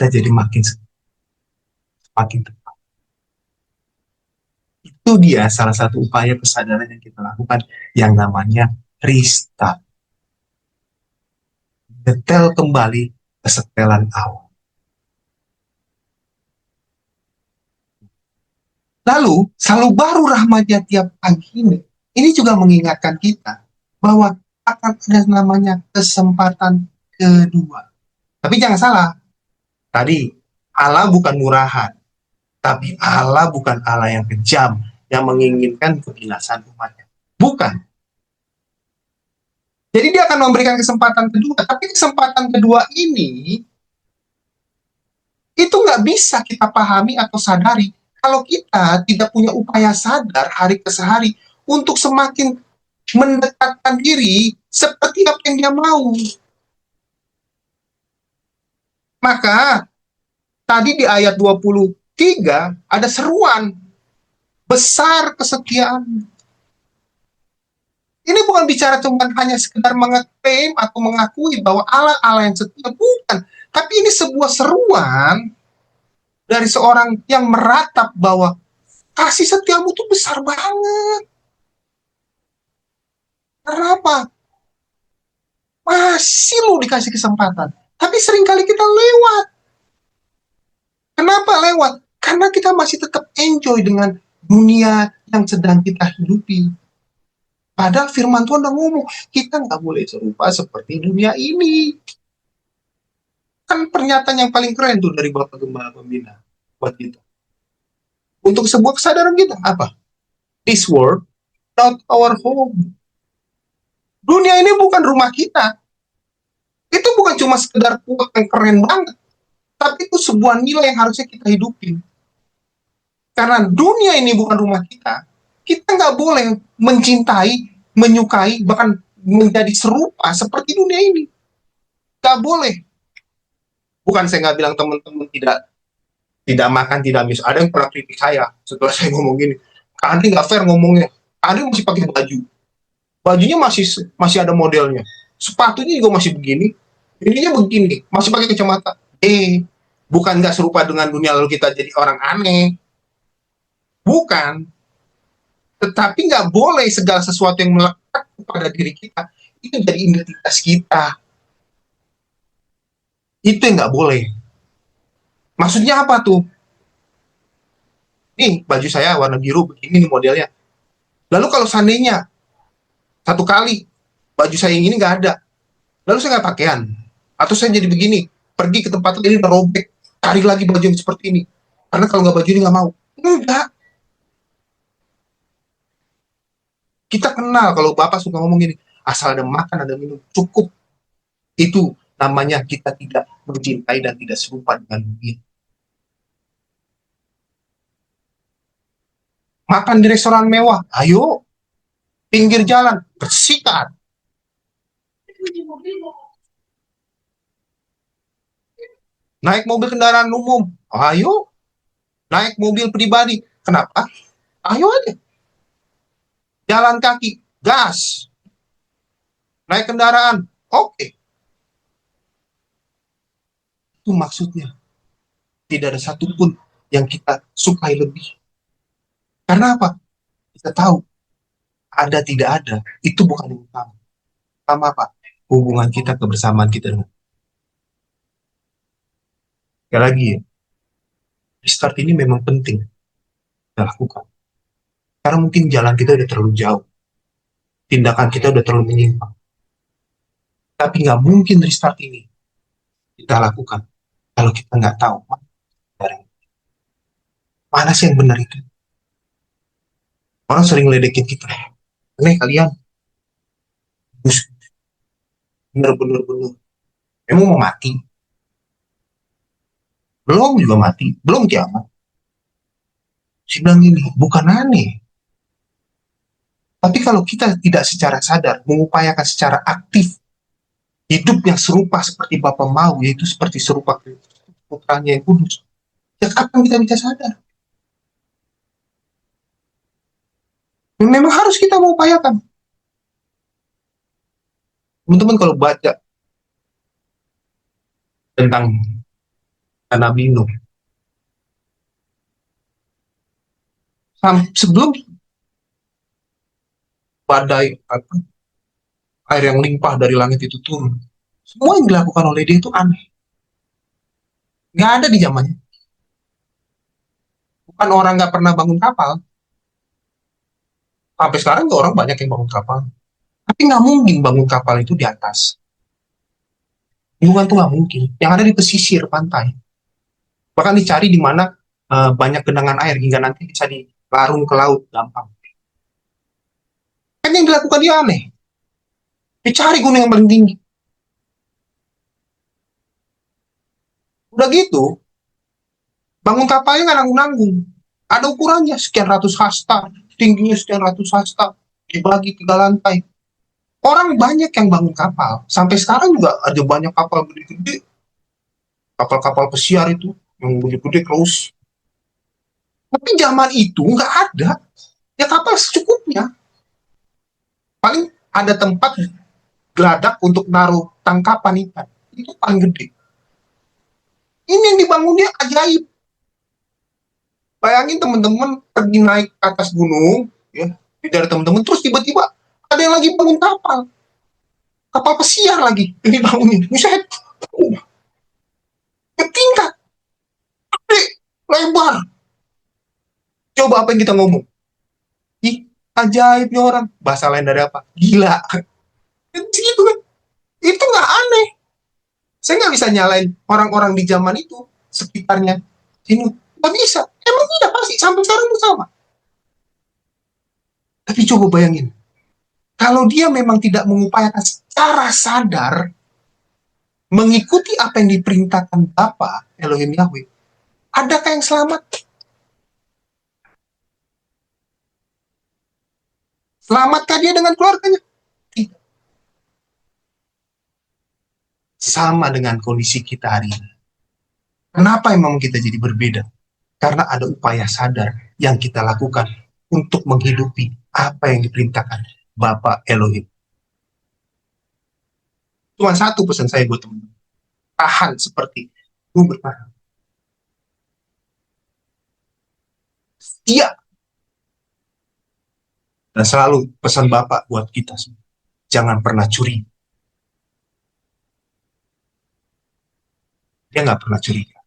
jadi semakin tepat. Itu dia salah satu upaya kesadaran yang kita lakukan yang namanya restart. Detail kembali ke setelan awal. Lalu, selalu baru rahmatnya tiap pagi ini juga mengingatkan kita bahwa akan ada namanya kesempatan kedua. Tapi jangan salah, tadi Allah bukan murahan, tapi Allah bukan Allah yang kejam, yang menginginkan kebinasaan umatnya. Bukan. Jadi dia akan memberikan kesempatan kedua, tapi kesempatan kedua ini itu nggak bisa kita pahami atau sadari kalau kita tidak punya upaya sadar hari ke hari untuk semakin mendekatkan diri seperti apa yang dia mau. Maka tadi di ayat 23 ada seruan besar kesetiaan. Ini bukan bicara cuma hanya sekedar mengeklaim atau mengakui bahwa Allah yang setia, bukan. Tapi ini sebuah seruan dari seorang yang meratap bahwa kasih setiamu itu besar banget. Kenapa? Masih lo dikasih kesempatan. Tapi seringkali kita lewat. Kenapa lewat? Karena kita masih tetap enjoy dengan dunia yang sedang kita hidupi. Padahal firman Tuhan udah ngomong, kita nggak boleh serupa seperti dunia ini. Kan pernyataan yang paling keren tuh dari Bapak Gembala Pembina buat kita. Untuk sebuah kesadaran kita, apa? This world, not our home. Dunia ini bukan rumah kita. Itu bukan cuma sekedar kuat yang keren banget. Tapi itu sebuah nilai yang harusnya kita hidupin. Karena dunia ini bukan rumah kita nggak boleh mencintai, menyukai, bahkan menjadi serupa seperti dunia ini. Nggak boleh. Bukan saya nggak bilang teman-teman tidak makan, tidak mis. Ada yang pernah kritik saya setelah saya ngomong gini. Kak Andri nggak fair ngomongnya. Kak Andri masih pakai baju. Bajunya masih ada modelnya. Sepatunya juga masih begini. Ininya begini. Masih pakai kacamata. Bukan nggak serupa dengan dunia lalu kita jadi orang aneh. Bukan. Tetapi nggak boleh segala sesuatu yang melekat kepada diri kita itu jadi identitas kita. Itu yang nggak boleh. Maksudnya apa tuh? Nih, baju saya warna biru begini nih modelnya. Lalu kalau seandainya satu kali baju saya yang ini nggak ada, lalu saya nggak pakaian, atau saya jadi begini, pergi ke tempat ini udah robek, cari lagi baju yang seperti ini. Karena kalau nggak baju ini nggak mau. Enggak. Kita kenal kalau Bapak suka ngomong gini, asal ada makan, ada minum, cukup. Itu namanya kita tidak mencintai dan tidak serupa dengan dunia. Makan di restoran mewah, ayo. Pinggir jalan, bersikat. Naik mobil kendaraan umum, ayo. Naik mobil pribadi, kenapa? Ayo aja. Jalan kaki, gas. Naik kendaraan, oke. Itu maksudnya. Tidak ada satupun yang kita sukai lebih. Karena apa? Kita tahu ada tidak ada, itu bukan yang utama. Utama apa? Hubungan kita, kebersamaan kita dengan. Sekali lagi ya, restart ini memang penting kita lakukan. Karena mungkin jalan kita udah terlalu jauh, tindakan kita udah terlalu menyimpang. Tapi nggak mungkin restart ini kita lakukan kalau kita nggak tahu mana sih yang benar itu. Orang sering ledekin kita, aneh kalian, bener-bener bener. Emang mau mati? Belum juga mati, belum kiamat. Saya bilang gini, bukan aneh. Tapi kalau kita tidak secara sadar, mengupayakan secara aktif, hidup yang serupa seperti Bapak mau, yaitu seperti serupa putranya yang kudus, ya kapan kita bisa sadar? Memang harus kita mengupayakan. Teman-teman kalau baca tentang Nabi Nuh, sebelum badai apa, air yang limpah dari langit itu turun, semua yang dilakukan oleh dia itu aneh. Nggak ada di zamannya. Bukan orang nggak pernah bangun kapal. Sampai sekarang tuh orang banyak yang bangun kapal. Tapi nggak mungkin bangun kapal itu di atas. Lingkungan tuh nggak mungkin. Yang ada di pesisir pantai. Bahkan dicari di mana banyak genangan air hingga nanti bisa dilarung ke laut gampang. Kan yang dilakukan dia aneh. Dicari gunung yang paling tinggi. Udah gitu, bangun kapalnya nggak nanggung-nanggung. Ada ukurannya sekian ratus hasta, tingginya sekian ratus hasta, dibagi 3 lantai. Orang banyak yang bangun kapal. Sampai sekarang juga ada banyak kapal gede-gede. Kapal-kapal pesiar itu, yang gede-gede terus. Tapi zaman itu nggak ada. Ya kapal secukupnya. Paling ada tempat geladak untuk naruh tangkapan ikan. Itu paling gede. Ini yang dibangunnya ajaib. Bayangin teman-teman pergi naik ke atas gunung, ya, dari teman-teman, terus tiba-tiba ada yang lagi bangun kapal. Kapal pesiar lagi yang dibangunin. Buset. Tingkat, gede, lebar. Coba apa yang kita ngomong? Ih, ajaibnya orang. Bahasa lain dari apa? Gila. Gitu kan. Itu nggak aneh. Saya nggak bisa nyalain orang-orang di zaman itu, sekitarnya. Ini nggak bisa. Emang tidak pasti. Sampai sekarang itu sama. Tapi coba bayangin. Kalau dia memang tidak mengupayakan secara sadar mengikuti apa yang diperintahkan Bapa Elohim Yahweh, adakah yang selamat? Selamatkah dia dengan keluarganya? Tidak. Sama dengan kondisi kita hari ini. Kenapa memang kita jadi berbeda? Karena ada upaya sadar yang kita lakukan untuk menghidupi apa yang diperintahkan Bapa Elohim. Cuma satu pesan saya buat teman-teman. Tahan seperti itu bertahan. Setia. Dan selalu pesan Bapak buat kita semua. Jangan pernah curi. Dia nggak pernah curiga.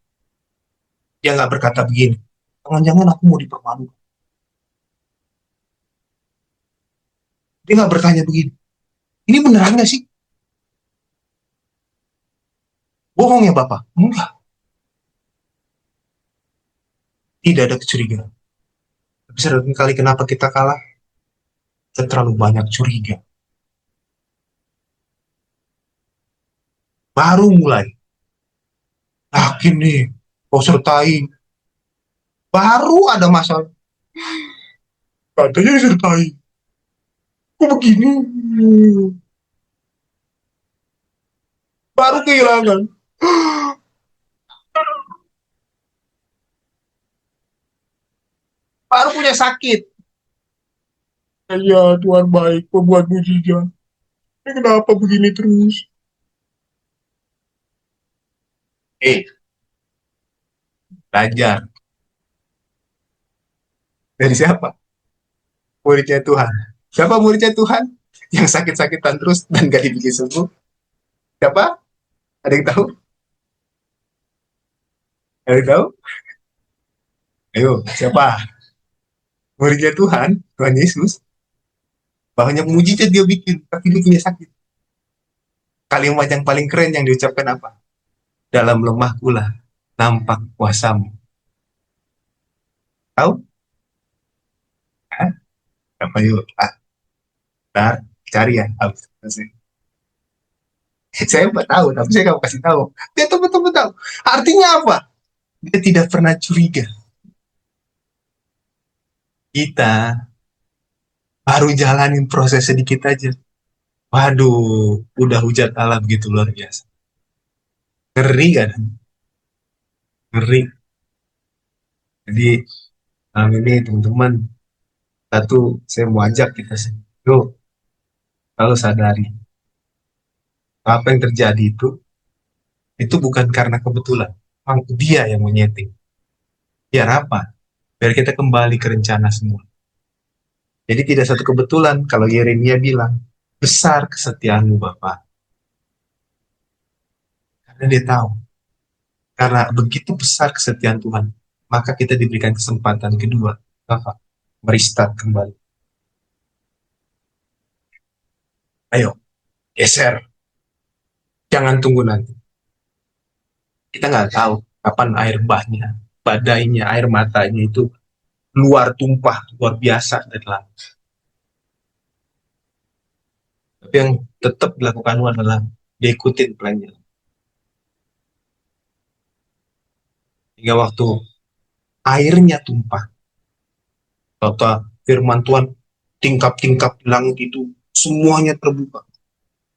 Dia nggak berkata begini, jangan-jangan aku mau dipermalukan. Dia nggak bertanya begini, ini beneran nggak sih? Bohong ya Bapak? Enggak. Tidak ada kecurigaan. Tapi sering kali kenapa kita kalah? Kita terlalu banyak curiga. Baru mulai. Yakin nih, kau sertai. Baru ada masalah. Katanya disertai. Kok begini? Baru kehilangan. Baru punya sakit. Ya Tuhan baik, pembuat mujizat. Ini kenapa begini terus? Belajar. Dari siapa? Muridnya Tuhan. Siapa muridnya Tuhan? Yang sakit-sakitan terus dan gak dibikin sembuh. Siapa? Ada yang tahu? Ada yang tahu? Ayo, siapa? Muridnya Tuhan, Tuhan Yesus. Banyak mujizat dia bikin, tapi dia punya sakit. Kalimat yang paling keren yang diucapkan apa? Dalam lemahku lah nampak kuasamu. Tahu? Hah? Apa yuk? Ntar cari ya. Saya nggak tahu, tapi saya kamu kasih tahu. Dia teman-teman tahu. Artinya apa? Dia tidak pernah curiga. Kita baru jalanin proses sedikit aja. Waduh, udah hujat alam gitu luar biasa. Ngeri kan? Ngeri. Jadi malam ini teman-teman, satu saya mau ajak kita sih. Yuk, kalau sadari apa yang terjadi itu bukan karena kebetulan. Memang dia yang menyeting. Biar apa? Biar kita kembali ke rencana semua. Jadi tidak satu kebetulan kalau Yeremia bilang, besar kesetiaanmu Bapak. Karena dia tahu, karena begitu besar kesetiaan Tuhan, maka kita diberikan kesempatan kedua, Bapak, merestart kembali. Ayo, geser. Jangan tunggu nanti. Kita nggak tahu kapan air bahnya, badainya, air matanya itu luar tumpah, luar biasa dari langit. Tapi yang tetap dilakukan adalah diikutin plannya. Hingga waktu airnya tumpah, kata firman Tuhan, tingkap-tingkap langit itu semuanya terbuka.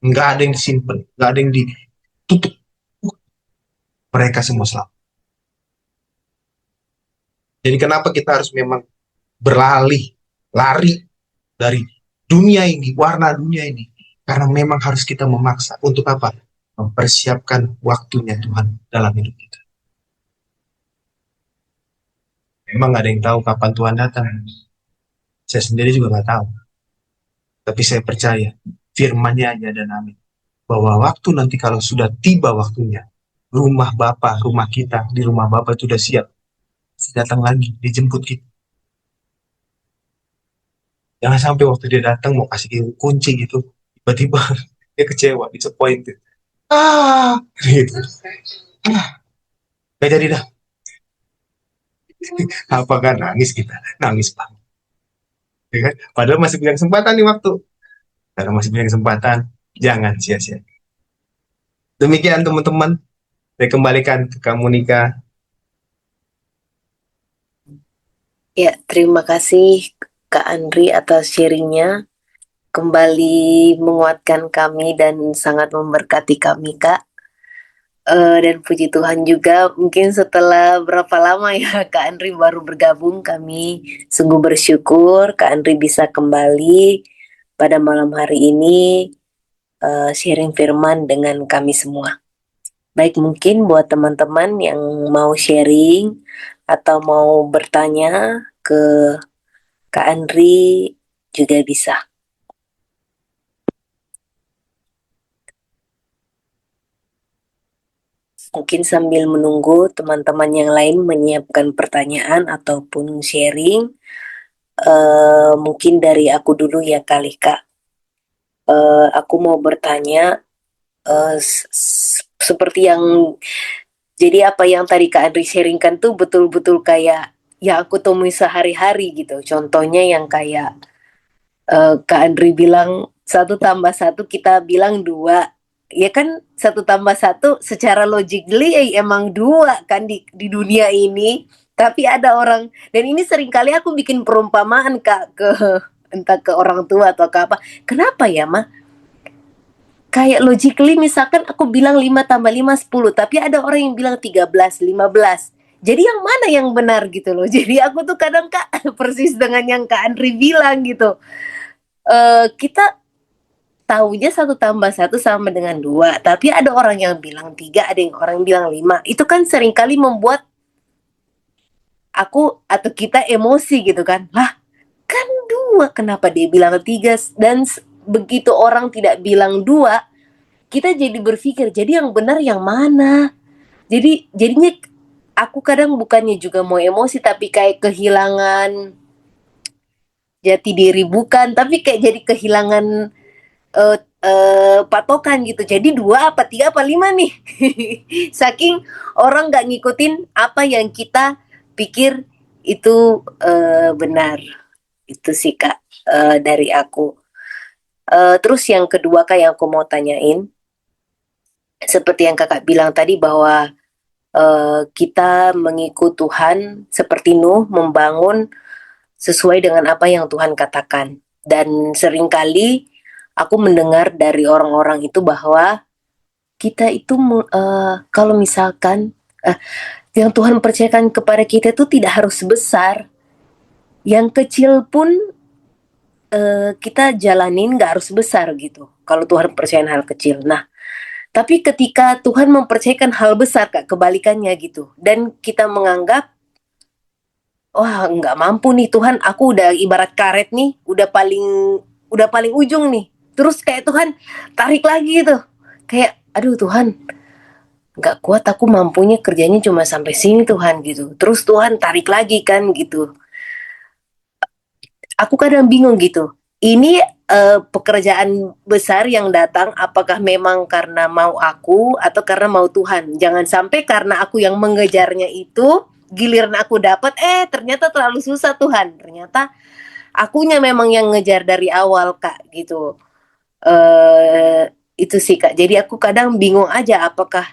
Nggak ada yang disimpan, nggak ada yang ditutup. Mereka semua selamat. Jadi kenapa kita harus memang beralih, lari dari dunia ini, warna dunia ini. Karena memang harus kita memaksa. Untuk apa? Mempersiapkan waktunya Tuhan dalam hidup kita. Memang ada yang tahu kapan Tuhan datang. Saya sendiri juga nggak tahu. Tapi saya percaya firman-Nya aja dan amin. Bahwa waktu nanti kalau sudah tiba waktunya, rumah Bapa, rumah kita, di rumah Bapa itu sudah siap. Datang lagi, dijemput kita. Jangan sampai waktu dia datang mau kasih kunci gitu, tiba-tiba dia kecewa, disappointed. Gitu. Gak jadi dah. Apakah nangis kita? Nangis banget. Ya kan? Padahal masih punya kesempatan nih waktu. Karena masih punya kesempatan, jangan sia-sia. Demikian teman-teman, saya kembalikan ke kamu Nika. Ya, terima kasih Kak Andri atas sharingnya. Kembali menguatkan kami dan sangat memberkati kami, Kak. Dan puji Tuhan juga, mungkin setelah berapa lama ya Kak Andri baru bergabung, kami sungguh bersyukur Kak Andri bisa kembali pada malam hari ini sharing firman dengan kami semua. Baik, mungkin buat teman-teman yang mau sharing atau mau bertanya ke Kak Andri juga bisa. Mungkin sambil menunggu teman-teman yang lain menyiapkan pertanyaan ataupun sharing, mungkin dari aku dulu ya kali Kak. Aku mau bertanya, seperti yang, jadi apa yang tadi Kak Andri sharingkan tuh betul-betul kayak ya aku temui sehari-hari gitu. Contohnya yang kayak Kak Andri bilang 1+1 kita bilang 2. Ya kan 1+1 secara logically emang 2 kan di dunia ini. Tapi ada orang, dan ini seringkali aku bikin perumpamaan Kak ke entah ke orang tua atau ke apa. Kenapa ya mah? Kayak logically misalkan aku bilang 5+5 10, tapi ada orang yang bilang 13, 15. Jadi yang mana yang benar gitu loh. Jadi aku tuh kadang Kak persis dengan yang Kak Andri bilang gitu. Kita taunya satu tambah satu sama dengan dua, tapi ada orang yang bilang tiga, ada yang orang bilang lima. Itu kan seringkali membuat aku atau kita emosi gitu kan. Lah, kan dua, kenapa dia bilang tiga? Dan begitu orang tidak bilang dua, kita jadi berpikir, jadi yang benar yang mana? Jadinya aku kadang bukannya juga mau emosi, tapi kayak kehilangan jati diri bukan, tapi kayak jadi kehilangan patokan gitu. Jadi dua apa tiga apa lima nih? Saking orang nggak ngikutin apa yang kita pikir itu benar. Itu sih Kak dari aku. Terus yang kedua Kak yang aku mau tanyain, seperti yang Kakak bilang tadi bahwa kita mengikut Tuhan seperti Nuh membangun sesuai dengan apa yang Tuhan katakan. Dan seringkali aku mendengar dari orang-orang itu bahwa kita itu kalau misalkan yang Tuhan percayakan kepada kita itu tidak harus besar, yang kecil pun kita jalanin nggak harus besar gitu. Kalau Tuhan percayakan hal kecil, nah tapi ketika Tuhan mempercayakan hal besar Kak, kebalikannya gitu, dan kita menganggap wah nggak mampu nih Tuhan, aku udah ibarat karet nih, udah paling ujung nih, terus kayak Tuhan tarik lagi gitu, kayak aduh Tuhan nggak kuat, aku mampunya kerjanya cuma sampai sini Tuhan gitu, terus Tuhan tarik lagi kan gitu. Aku kadang bingung gitu, ini pekerjaan besar yang datang apakah memang karena mau aku atau karena mau Tuhan. Jangan sampai karena aku yang mengejarnya itu, giliran aku dapat ternyata terlalu susah Tuhan, ternyata akunya memang yang ngejar dari awal Kak gitu. Itu sih Kak, jadi aku kadang bingung aja apakah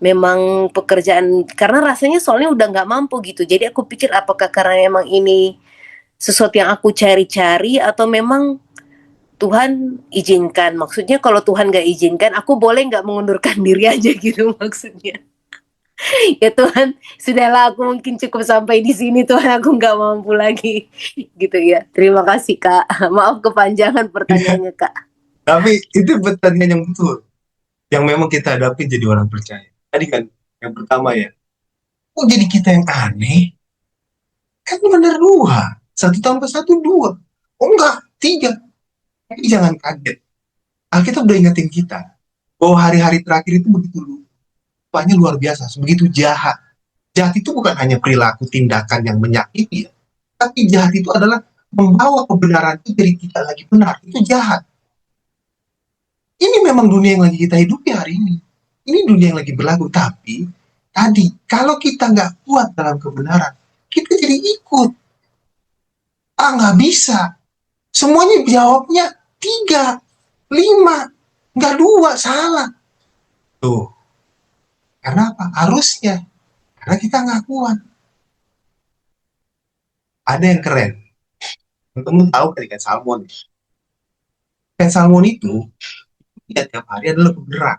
memang pekerjaan, karena rasanya soalnya udah nggak mampu gitu. Jadi aku pikir apakah karena memang ini sesuatu yang aku cari-cari atau memang Tuhan izinkan. Maksudnya kalau Tuhan nggak izinkan, aku boleh nggak mengundurkan diri aja gitu maksudnya. Ya Tuhan, sudahlah aku mungkin cukup sampai di sini Tuhan, aku nggak mampu lagi. Gitu ya. Terima kasih Kak. Maaf kepanjangan pertanyaannya Kak. Tapi itu pertanyaan yang betul, yang memang kita hadapi jadi orang percaya. Tadi kan yang pertama ya, kok jadi kita yang aneh? Kan benar dua, satu tambah satu dua. Oh enggak, tiga. Tapi jangan kaget. Alkitab udah ingetin kita bahwa hari-hari terakhir itu begitu rupanya luar biasa, begitu jahat. Jahat itu bukan hanya perilaku tindakan yang menyakiti ya, tapi jahat itu adalah membawa kebenaran itu jadi tidak lagi benar. Itu jahat. Ini memang dunia yang lagi kita hidupi hari ini. Ini dunia yang lagi berlaku. Tapi tadi, kalau kita nggak kuat dalam kebenaran, kita jadi ikut. Ah, nggak bisa. Semuanya jawabnya tiga, lima, nggak dua, salah. Tuh, karena apa? Harusnya. Karena kita nggak kuat. Ada yang keren. Teman-teman tahu kan ikan salmon. Ikan salmon itu, dia tiap hari adalah bergerak.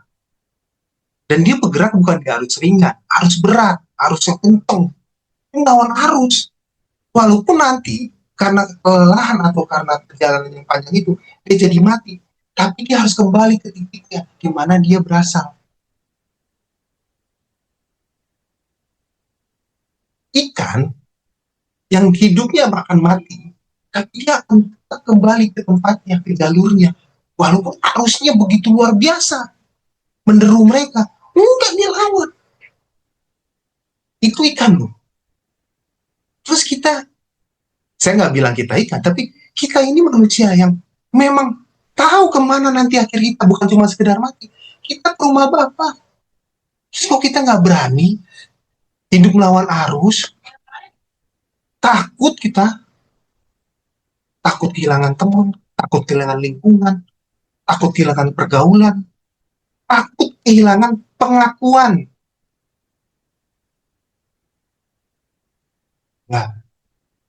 Dan dia bergerak bukan di arus ringan, arus berat, arus yang kenceng. Melawan arus. Walaupun nanti karena kelelahan atau karena perjalanan yang panjang itu dia jadi mati, tapi dia harus kembali ke titiknya di mana dia berasal. Ikan yang hidupnya akan mati, tapi dia akan kembali ke tempatnya, ke jalurnya, walaupun arusnya begitu luar biasa menderu mereka, enggak, dia lawan. Itu ikan loh. Terus kita, saya nggak bilang kita ikan, tapi kita ini manusia yang memang tahu kemana nanti akhir kita, bukan cuma sekedar mati. Kita ke rumah Bapak. Terus kok kita nggak berani hidup melawan arus? Takut kita, takut kehilangan teman, takut kehilangan lingkungan, takut kehilangan pergaulan, takut kehilangan pengakuan. Nggak,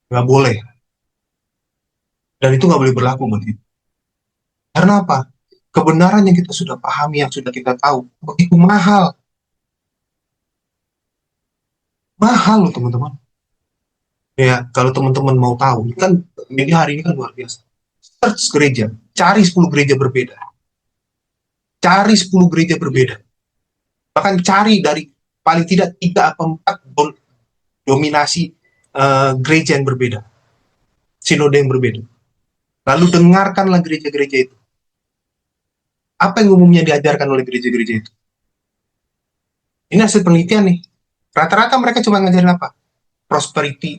nggak boleh. Dan itu nggak boleh berlaku begitu. Karena apa? Kebenaran yang kita sudah pahami, yang sudah kita tahu, begitu mahal. Mahal loh teman-teman. Ya, kalau teman-teman mau tahu, kan media hari ini kan luar biasa. Search gereja, cari 10 gereja berbeda. Cari 10 gereja berbeda. Bahkan cari dari paling tidak 3 atau 4 dominasi gereja yang berbeda. Sinode yang berbeda. Lalu dengarkanlah gereja-gereja itu. Apa yang umumnya diajarkan oleh gereja-gereja itu? Ini hasil penelitian nih. Rata-rata mereka cuma ngajarin apa? Prosperity,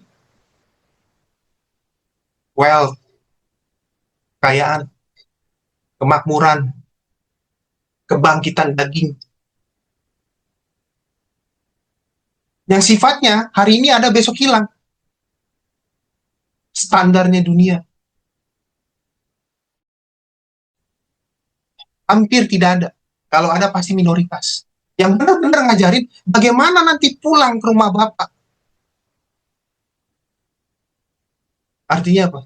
wealth, kekayaan, kemakmuran, kebangkitan daging. Yang sifatnya hari ini ada besok hilang. Standarnya dunia. Hampir tidak ada. Kalau ada pasti minoritas. Yang benar-benar ngajarin bagaimana nanti pulang ke rumah Bapak. Artinya apa?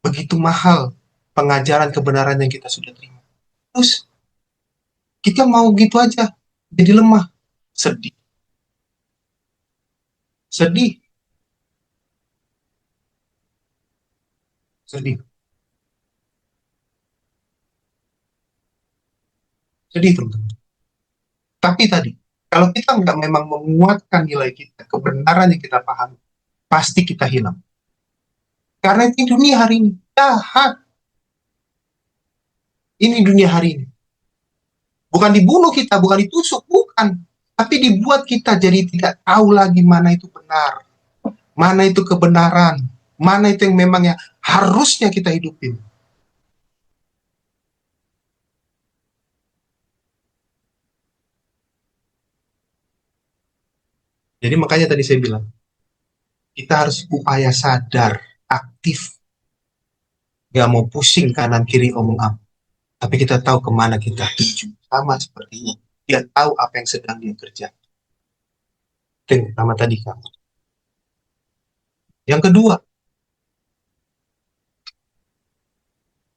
Begitu mahal pengajaran kebenaran yang kita sudah terima. Terus kita mau gitu aja, jadi lemah. Sedih. Sedih. Sedih. Sedih teman-teman. Tapi tadi, kalau kita nggak memang menguatkan nilai kita, kebenaran yang kita pahami, pasti kita hilang. Karena ini dunia hari ini jahat. Ini dunia hari ini. Bukan dibunuh kita, bukan ditusuk, bukan. Tapi dibuat kita jadi tidak tahu lagi mana itu benar, mana itu kebenaran, mana itu yang memang yang harusnya kita hidupin. Jadi makanya tadi saya bilang, kita harus upaya sadar, aktif, gak mau pusing kanan kiri omong apa. Tapi kita tahu kemana kita tuju. Sama sepertinya. Dia tahu apa yang sedang dia kerjakan. Itu yang pertama tadi kamu. Yang kedua,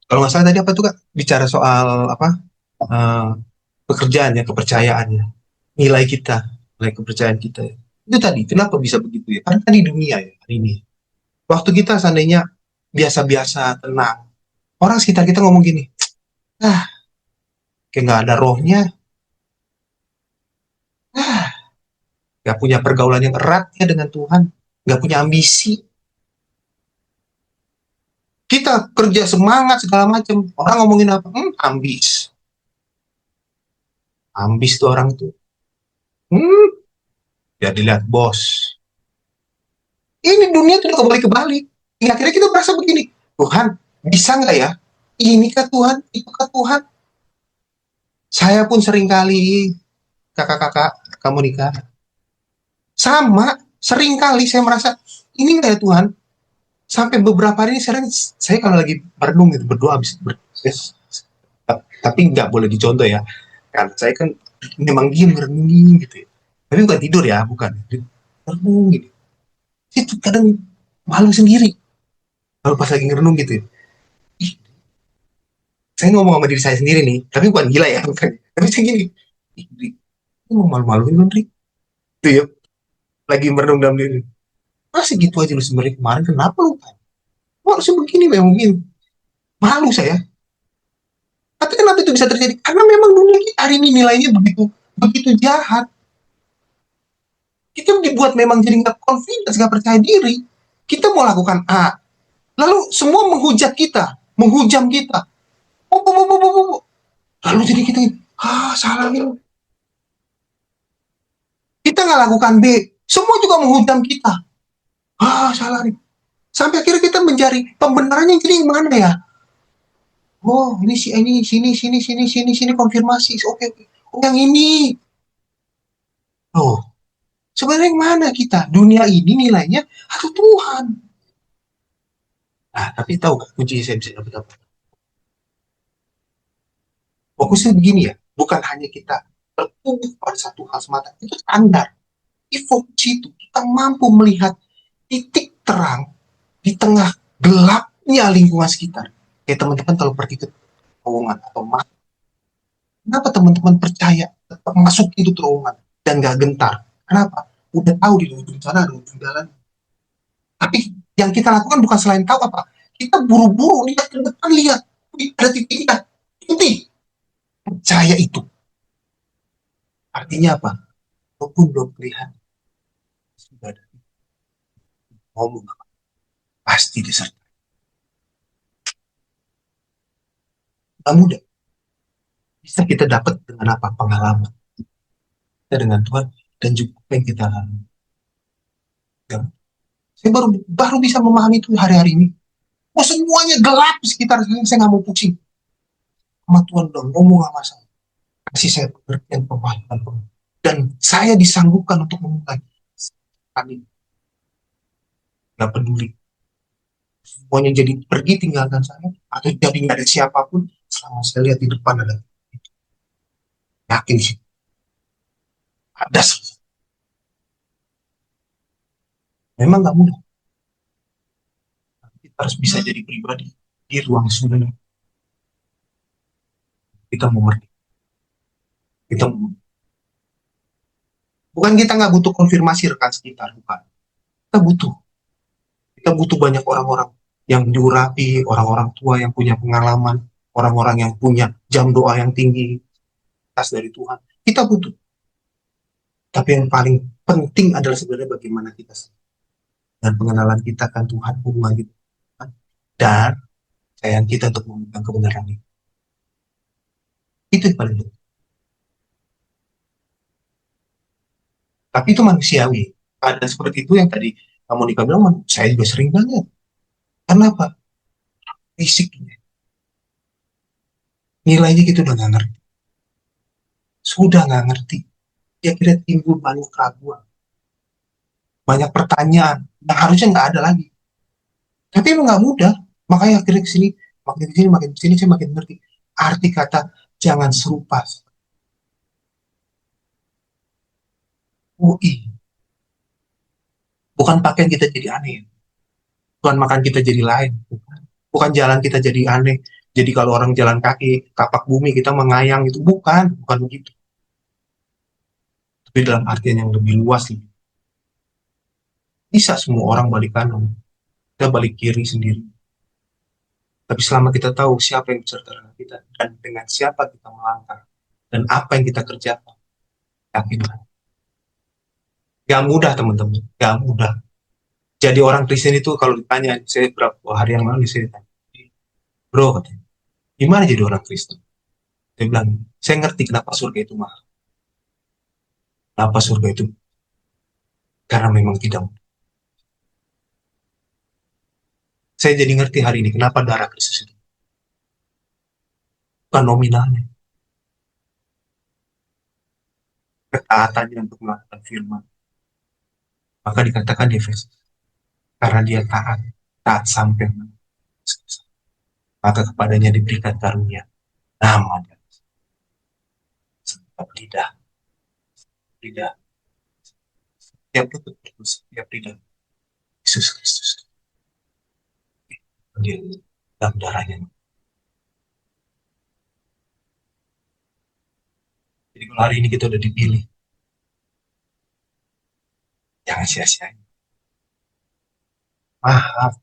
kalau nggak salah tadi apa tuh Kak? Bicara soal apa? Eh, pekerjaannya, kepercayaannya, nilai kita, nilai kepercayaan kita. Itu tadi, kenapa bisa begitu ya? Karena kan di dunia ya hari ini. Waktu kita seandainya biasa-biasa, tenang, orang sekitar kita ngomong gini, ah, kayak nggak ada rohnya, ah, nggak punya pergaulan yang erat ya dengan Tuhan, nggak punya ambisi. Kita kerja semangat segala macam, orang ngomongin apa? Ambis, ambis tuh orang tuh. Hmm, ya dilihat bos. Ini dunia tuh udah kebalik-kebalik. Akhirnya kita merasa begini, Tuhan, bisa nggak ya? Inikah Tuhan? Itukah Tuhan? Saya pun seringkali, kakak-kakak, kamu nikah. Sama, seringkali saya merasa, ini nggak ya Tuhan? Sampai beberapa hari ini saya kalau lagi merenung gitu, berdoa habis yes, tapi nggak boleh dicontoh ya. Kan saya kan memang diam merenungi gitu ya. Tapi bukan tidur ya, bukan. Merenung gitu. Itu kadang malu sendiri. Kalau pas lagi ngerenung gitu ya. Ih, saya ngomong sama diri saya sendiri nih, tapi bukan gila ya, bukan. Tapi saya gini, ih, Dri, lu mau malu-maluin lu, Dri? Itu ya, lagi merenung dalam diri. Masih gitu aja lu sebenarnya kemarin, kenapa lu? Kok harusnya begini, memang begini. Malu saya. Tapi kenapa itu bisa terjadi? Karena memang dunia kita hari ini nilainya begitu begitu jahat. Kita dibuat memang jadi nggak confidence, nggak percaya diri. Kita mau lakukan A, lalu semua menghujat kita, menghujam kita. Lalu jadi kita, salah nih. Kita nggak lakukan B, semua juga menghujam kita. Salah nih. Sampai akhirnya kita mencari pembenarannya jadi yang mana ya? Oh, ini sini konfirmasi. Oke, oke. Oh, yang ini. Oh, sebenarnya yang mana kita? Dunia ini nilainya atau Tuhan? Nah, tapi tahu gak kunci saya bisa dapat apa? Fokusnya begini ya, bukan hanya kita tertutup pada satu hal semata, itu standar. Di fokus itu kita mampu melihat titik terang di tengah gelapnya lingkungan sekitar. Kayak teman-teman kalau pergi ke terowongan atau masuk, kenapa teman-teman percaya tetap masuk itu terowongan dan gak gentar? Kenapa? udah tahu di ujung sana ada ujung jalan. Tapi yang kita lakukan bukan selain tahu apa, kita buru-buru lihat ke depan, lihat ada titiknya, inti percaya itu. Artinya apa? Walaupun belum terlihat, sudah ada ngomong apa, pasti disertai. Gak mudah. Bisa kita dapat dengan apa? Pengalaman kita dengan Tuhan dan juga apa yang kita lalui. Ya. Saya baru baru bisa memahami itu hari-hari ini. Oh, semuanya gelap di sekitar saya nggak mau pusing. Sama Tuhan udah ngomong sama saya. Kasih saya pengertian, pemahaman. Dan saya disanggupkan untuk memulai. Kami nggak peduli. Semuanya jadi pergi tinggalkan saya. Atau jadi nggak ada siapapun. Selama saya lihat di depan ada. Yakin sih. Ada. Memang nggak mudah. Kita harus bisa jadi pribadi. Di ruang sudah. Kita mengerti. Kita bukan kita nggak butuh konfirmasi rekan sekitar. Bukan. Kita butuh. Kita butuh banyak orang-orang yang diurapi, orang-orang tua yang punya pengalaman, orang-orang yang punya jam doa yang tinggi, atas dari Tuhan. Kita butuh. Tapi yang paling penting adalah sebenarnya bagaimana kita dan pengenalan kita kan Tuhan, hubungan kita dan sayang kita untuk memegang kebenaran itu. Itu yang paling penting. Tapi itu manusiawi. Ada seperti itu yang tadi Monica bilang, saya juga sering banget. Kenapa? Fisiknya. Nilainya kita udah nggak ngerti. Sudah nggak ngerti. Ya kira timbul banyak keraguan. Banyak pertanyaan. Yang harusnya nggak ada lagi. Tapi emang nggak mudah. Makanya akhirnya kesini, makin kesini, saya makin ngerti. Arti kata jangan serupa. UI. Bukan pakaian kita jadi aneh. Bukan makan kita jadi lain. Bukan jalan kita jadi aneh. Jadi kalau orang jalan kaki, tapak bumi, kita mengayang itu. Bukan begitu. Tapi dalam artian yang lebih luas. Bisa semua orang balik kanan. Kita balik kiri sendiri. Tapi selama kita tahu siapa yang beserta dengan kita dan dengan siapa kita melangkah dan apa yang kita kerjakan, yakinlah. Gak mudah teman-teman, gak mudah. Jadi orang Kristen itu kalau ditanya, saya berapa hari yang lalu saya ditanya, bro, katanya, gimana jadi orang Kristen? Dia bilang, saya ngerti kenapa surga itu mahal. Kenapa surga itu? Karena memang tidak mudah. Saya jadi ngerti hari ini kenapa darah Kristus itu bukan nominalnya, ketaatannya untuk melakukan firman. Maka dikatakan di Efesus, karena dia taat, taat sampai maka kepadanya diberikan karunia nama dan setiap lidah, lidah, setiap lutut setiap lidah Yesus Kristus. Dia dalam darahnya. Jadi kalau hari ini kita udah dipilih, jangan sia-siain. Maaf,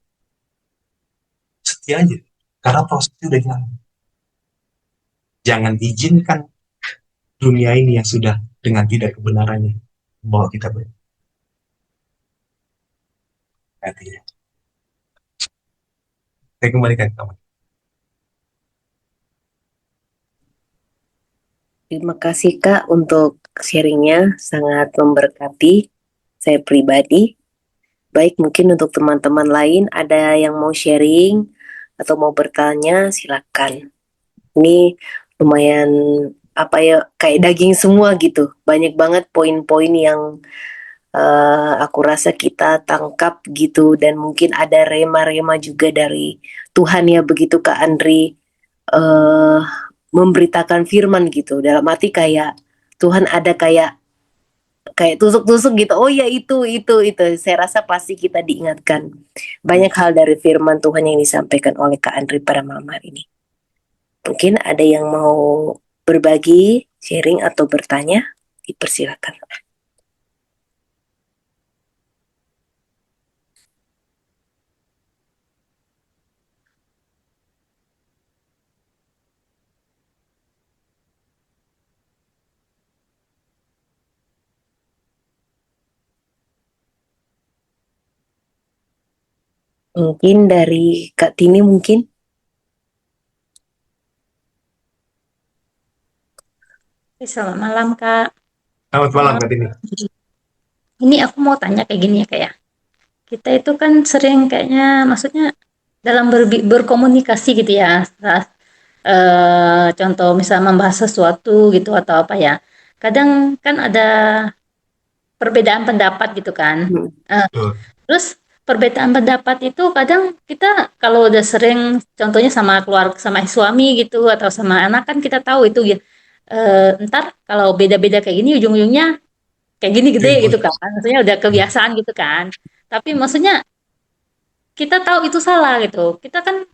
setia aja. Karena prosesnya udah jalan. Jangan izinkan dunia ini yang sudah dengan tidak kebenarannya membawa kita berhati. Saya kembalikan ke kamu. Terima kasih Kak untuk sharingnya, sangat memberkati saya pribadi. Baik, mungkin untuk teman-teman lain ada yang mau sharing atau mau bertanya, silakan. Ini lumayan apa ya, kayak daging semua gitu. Banyak banget poin-poin yang aku rasa kita tangkap gitu, dan mungkin ada rema-rema juga dari Tuhan ya, begitu Kak Andri eh memberitakan firman gitu. Dalam arti kayak Tuhan ada kayak kayak tusuk-tusuk gitu. Oh ya, itu. Saya rasa pasti kita diingatkan banyak hal dari firman Tuhan yang disampaikan oleh Kak Andri pada malam hari ini. Mungkin ada yang mau berbagi, sharing atau bertanya, dipersilakan. Mungkin dari Kak Tini mungkin. Selamat malam, Kak. Selamat malam Eh, Kak Tini. ini aku mau tanya kayak gini ya, Kak ya. Kita itu kan sering kayaknya, maksudnya dalam berkomunikasi gitu ya. Contoh misal membahas sesuatu gitu atau apa ya. Kadang kan ada perbedaan pendapat gitu kan. Hmm. Eh, Betul. Terus perbedaan pendapat itu kadang kita kalau udah sering, contohnya sama keluarga, sama suami gitu atau sama anak kan kita tahu itu ya. Ntar kalau beda-beda kayak gini ujung-ujungnya kayak gini gede gitu Ribut. kan, maksudnya udah kebiasaan gitu kan. Tapi maksudnya kita tahu itu salah gitu, kita kan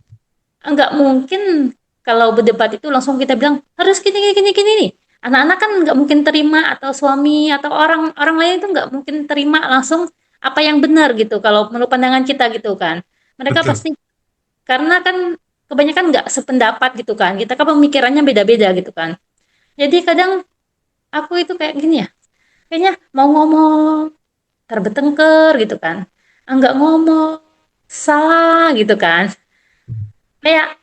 nggak mungkin kalau berdebat itu langsung kita bilang harus gini gini gini gini nih. Anak-anak kan nggak mungkin terima, atau suami atau orang orang lain itu nggak mungkin terima langsung apa yang benar gitu kalau menurut pandangan kita gitu kan. Mereka Betul. pasti, karena kan kebanyakan nggak sependapat gitu kan, kita kan pemikirannya beda-beda gitu kan. Jadi kadang aku itu kayak gini ya, kayaknya mau ngomong terbetengker gitu kan, enggak ngomong salah gitu kan, kayak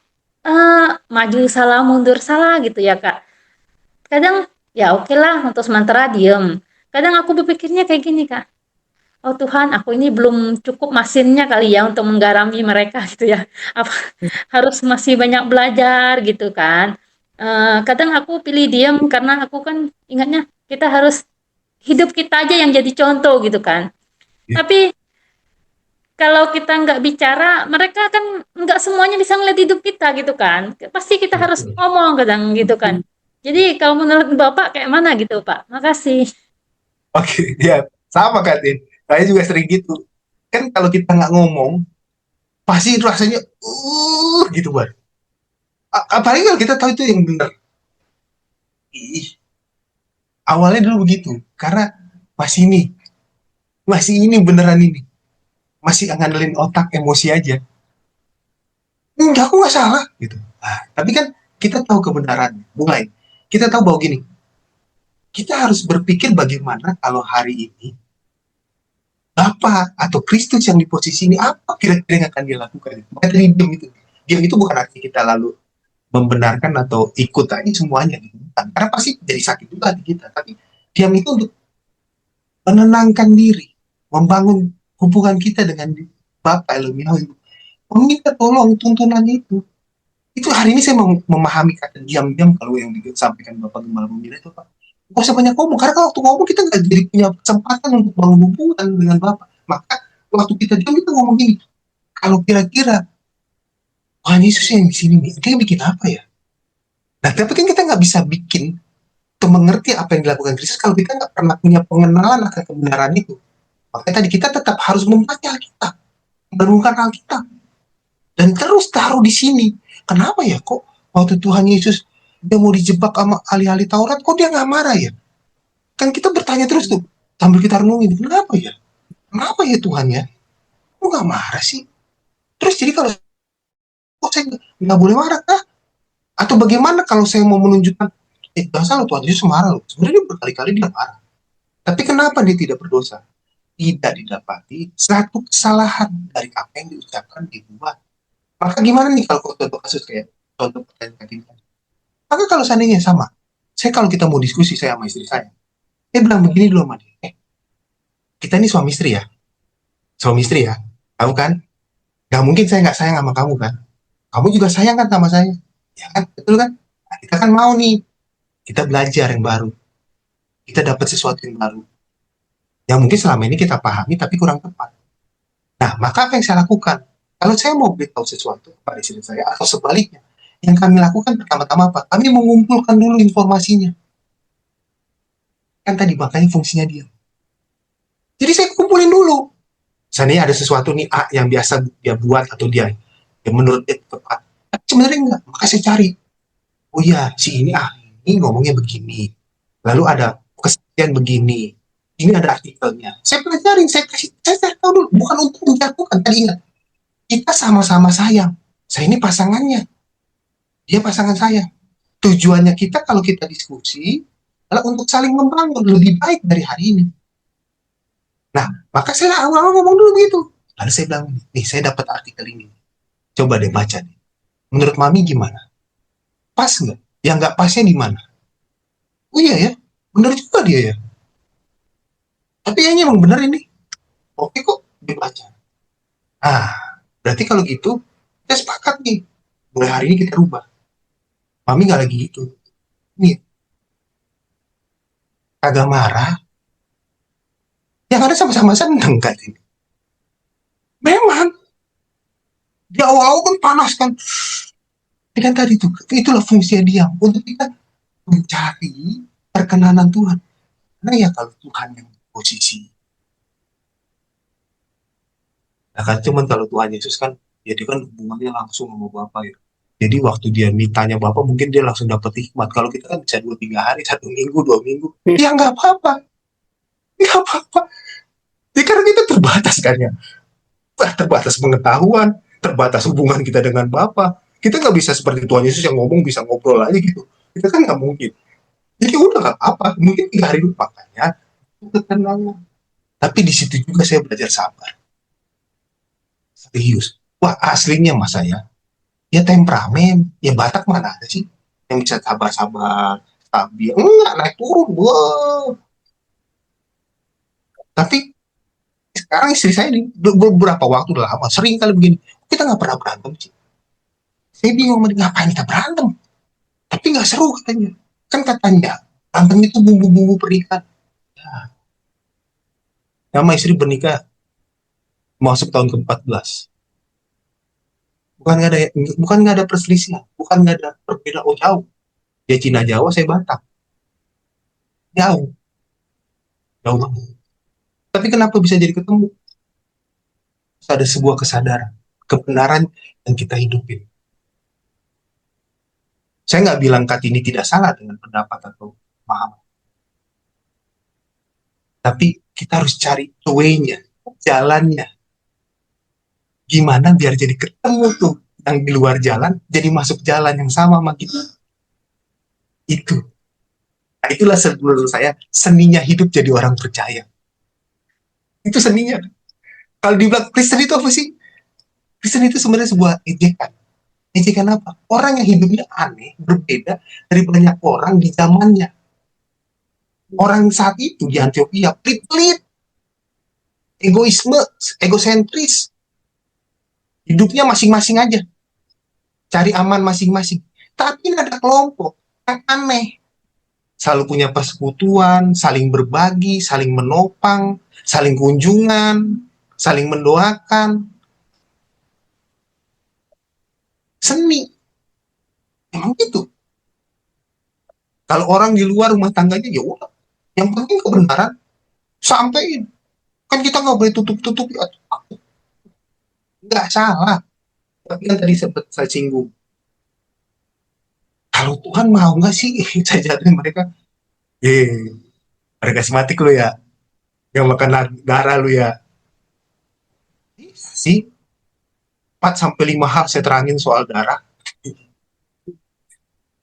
maju salah mundur salah gitu ya kak. Kadang ya oke lah untuk sementara diem, kadang aku berpikirnya kayak gini kak, oh Tuhan aku ini belum cukup masinnya kali ya untuk menggarami mereka gitu ya, apa harus masih banyak belajar gitu kan. Kadang aku pilih diem karena aku kan ingatnya kita harus hidup kita aja yang jadi contoh gitu kan. Ya, Tapi kalau kita nggak bicara, mereka kan nggak semuanya bisa ngeliat hidup kita gitu kan. Pasti kita harus betul. ngomong kadang gitu kan. Jadi kalau menurut Bapak kayak mana gitu Pak? Makasih. Oke, ya sama Kak Tin. Saya juga sering gitu. Kan kalau kita nggak ngomong, pasti rasanya gitu Bang. Apalagi kalau kita tahu itu yang benar. Ih, awalnya dulu begitu. Karena masih ini, masih ini beneran ini. Masih ngandelin otak emosi aja. Enggak, aku nggak salah gitu. Nah, tapi kan kita tahu kebenaran. Mulai. Kita tahu bahwa gini, kita harus berpikir bagaimana kalau hari ini Bapa atau Kristus yang di posisi ini apa kira-kira yang akan dia lakukan. Makanya tadi diam itu. Diam itu bukan arti kita lalu membenarkan atau ikut aja semuanya gitu. Karena pasti jadi sakit juga hati kita. Tapi diam itu untuk menenangkan diri, membangun hubungan kita dengan Bapa Elohim, meminta tolong tuntunannya itu. Itu hari ini saya memahami kata diam-diam kalau yang disampaikan Bapak Gembala Mumila itu Pak. Gak usah banyak ngomong, karena kalau waktu ngomong kita nggak jadi punya kesempatan untuk bangun hubungan dengan Bapak. Maka waktu kita diam kita ngomong gini, kalau kira-kira Tuhan Yesus yang di sini nih, dia bikin apa ya? Nah, tapi kan kita nggak bisa bikin atau mengerti apa yang dilakukan Kristus kalau kita nggak pernah punya pengenalan akan kebenaran itu. Makanya tadi kita tetap harus membaca Alkitab, merenungkan Alkitab, dan terus taruh di sini. Kenapa ya kok waktu Tuhan Yesus dia mau dijebak sama ahli-ahli Taurat, kok dia nggak marah ya? Kan kita bertanya terus tuh, sambil kita renungin, kenapa ya? Kenapa ya Tuhan ya? Kok nggak marah sih? Terus jadi kalau kok saya nggak boleh marah kah? Atau bagaimana kalau saya mau menunjukkan, jangan salah Tuhan Yesus marah loh. Sebenarnya dia berkali-kali dia marah. Tapi kenapa dia tidak berdosa? Tidak didapati satu kesalahan dari apa yang diucapkan dibuat. Maka gimana nih kalau contoh kasus kayak contoh pertanyaan tadi? Maka kalau seandainya sama, saya kalau kita mau diskusi saya sama istri saya bilang begini dulu sama dia, kita ini suami istri ya, tahu kan? Gak mungkin saya nggak sayang sama kamu kan? Kamu juga sayang kan sama saya, ya kan? Betul kan? Nah, kita kan mau nih, kita belajar yang baru, kita dapat sesuatu yang baru, yang mungkin selama ini kita pahami tapi kurang tepat. Nah, maka apa yang saya lakukan? Kalau saya mau beritahu sesuatu kepada istri saya atau sebaliknya, yang kami lakukan pertama-tama apa? Kami mengumpulkan dulu informasinya. Kan tadi makanya fungsinya dia. Jadi saya kumpulin dulu. Misalnya ada sesuatu nih A yang biasa dia buat atau dia yang menurut dia tepat. Tapi sebenarnya enggak. Maka saya cari. Oh iya, si ini ini ngomongnya begini. Lalu ada kesaksian begini. Ini ada artikelnya. Saya pelajarin, saya cari tahu dulu. Bukan untuk menjatuhkan. Tadi ingat, kita sama-sama sayang. Saya ini pasangannya. Dia pasangan saya. Tujuannya kita kalau kita diskusi adalah untuk saling membangun lebih baik dari hari ini. Nah, maka saya awal-awal ngomong dulu begitu. Lalu saya bilang, nih saya dapat artikel ini. Coba deh baca deh. Menurut Mami gimana? Pas nggak? Yang nggak pasnya di mana? Oh iya ya, benar juga dia ya. Tapi kayaknya emang benar ini. Oke kok, dibaca. Ah, berarti kalau gitu, kita sepakat nih. Mulai hari ini kita rubah. Mami nggak lagi gitu. Nih, kagak marah. Yang ada sama-sama seneng kan ini. Memang, di awal-awal kan panas kan. Tapi kan tadi tuh, itulah fungsinya dia. Untuk kita mencari perkenanan Tuhan. Karena ya kalau Tuhan yang posisi. Nah kan cuman kalau Tuhan Yesus kan, ya dia kan hubungannya langsung sama Bapa ya. Jadi waktu dia mitanya Bapak mungkin dia langsung dapat hikmat. Kalau kita kan bisa 2-3 hari, 1 minggu, 2 minggu. Ya nggak apa-apa. Nggak apa-apa. Ya karena kita terbatas kan ya. Terbatas pengetahuan, terbatas hubungan kita dengan Bapa. Kita nggak bisa seperti Tuhan Yesus yang ngomong bisa ngobrol aja gitu. Kita kan nggak mungkin. Jadi udah nggak apa-apa. Mungkin 3 hari dulu makanya ketenangan. Tapi di situ juga saya belajar sabar. Serius. Wah aslinya mas saya, ya temperamen. Ya Batak mana ada sih yang bisa sabar-sabar, stabil. Enggak, naik turun. Wow. Tapi sekarang istri saya ini beberapa waktu udah lama sering kali begini. Kita nggak pernah berantem sih. Saya bingung ngapain kita berantem. Tapi nggak seru katanya. Kan katanya berantem itu bumbu-bumbu pernikahan. Ya, sama istri bernikah masuk tahun ke-14. Bukan nggak ada perselisihan, bukan nggak ada perbedaan. Oh jauh. Dia Cina Jawa, saya Batak. Jauh, jauh banget. Tapi kenapa bisa jadi ketemu? Terus ada sebuah kesadaran, kebenaran yang kita hidupin. Saya nggak bilang Kartini tidak salah dengan pendapat atau paham, tapi kita harus cari way-nya, jalannya. Gimana biar jadi ketemu tuh yang di luar jalan, jadi masuk jalan yang sama sama kita. Itu. Nah, itulah menurut saya seninya hidup jadi orang percaya. Itu seninya. Kalau dibilang Kristen itu apa sih? Kristen itu sebenarnya sebuah ejekan. Ejekan apa? Orang yang hidupnya aneh, berbeda dari banyak orang di zamannya. Orang saat itu di Antioquia, pelit-pelit, egoisme, egosentris. Hidupnya masing-masing aja. Cari aman masing-masing. Tapi ada kelompok yang aneh. Selalu punya persekutuan, saling berbagi, saling menopang, saling kunjungan, saling mendoakan. Seni. Emang gitu. Kalau orang di luar rumah tangganya, ya udah. Yang penting kebenaran, sampein. Kan kita nggak boleh tutup-tutup. Ya. Nggak salah. Tapi kan tadi sempat saya singgung. Kalau Tuhan mau nggak sih saya jatuhin mereka? Mereka kasih mati lu ya. Yang makan darah lu ya. Bisa sih. 4-5 hal saya terangin soal darah.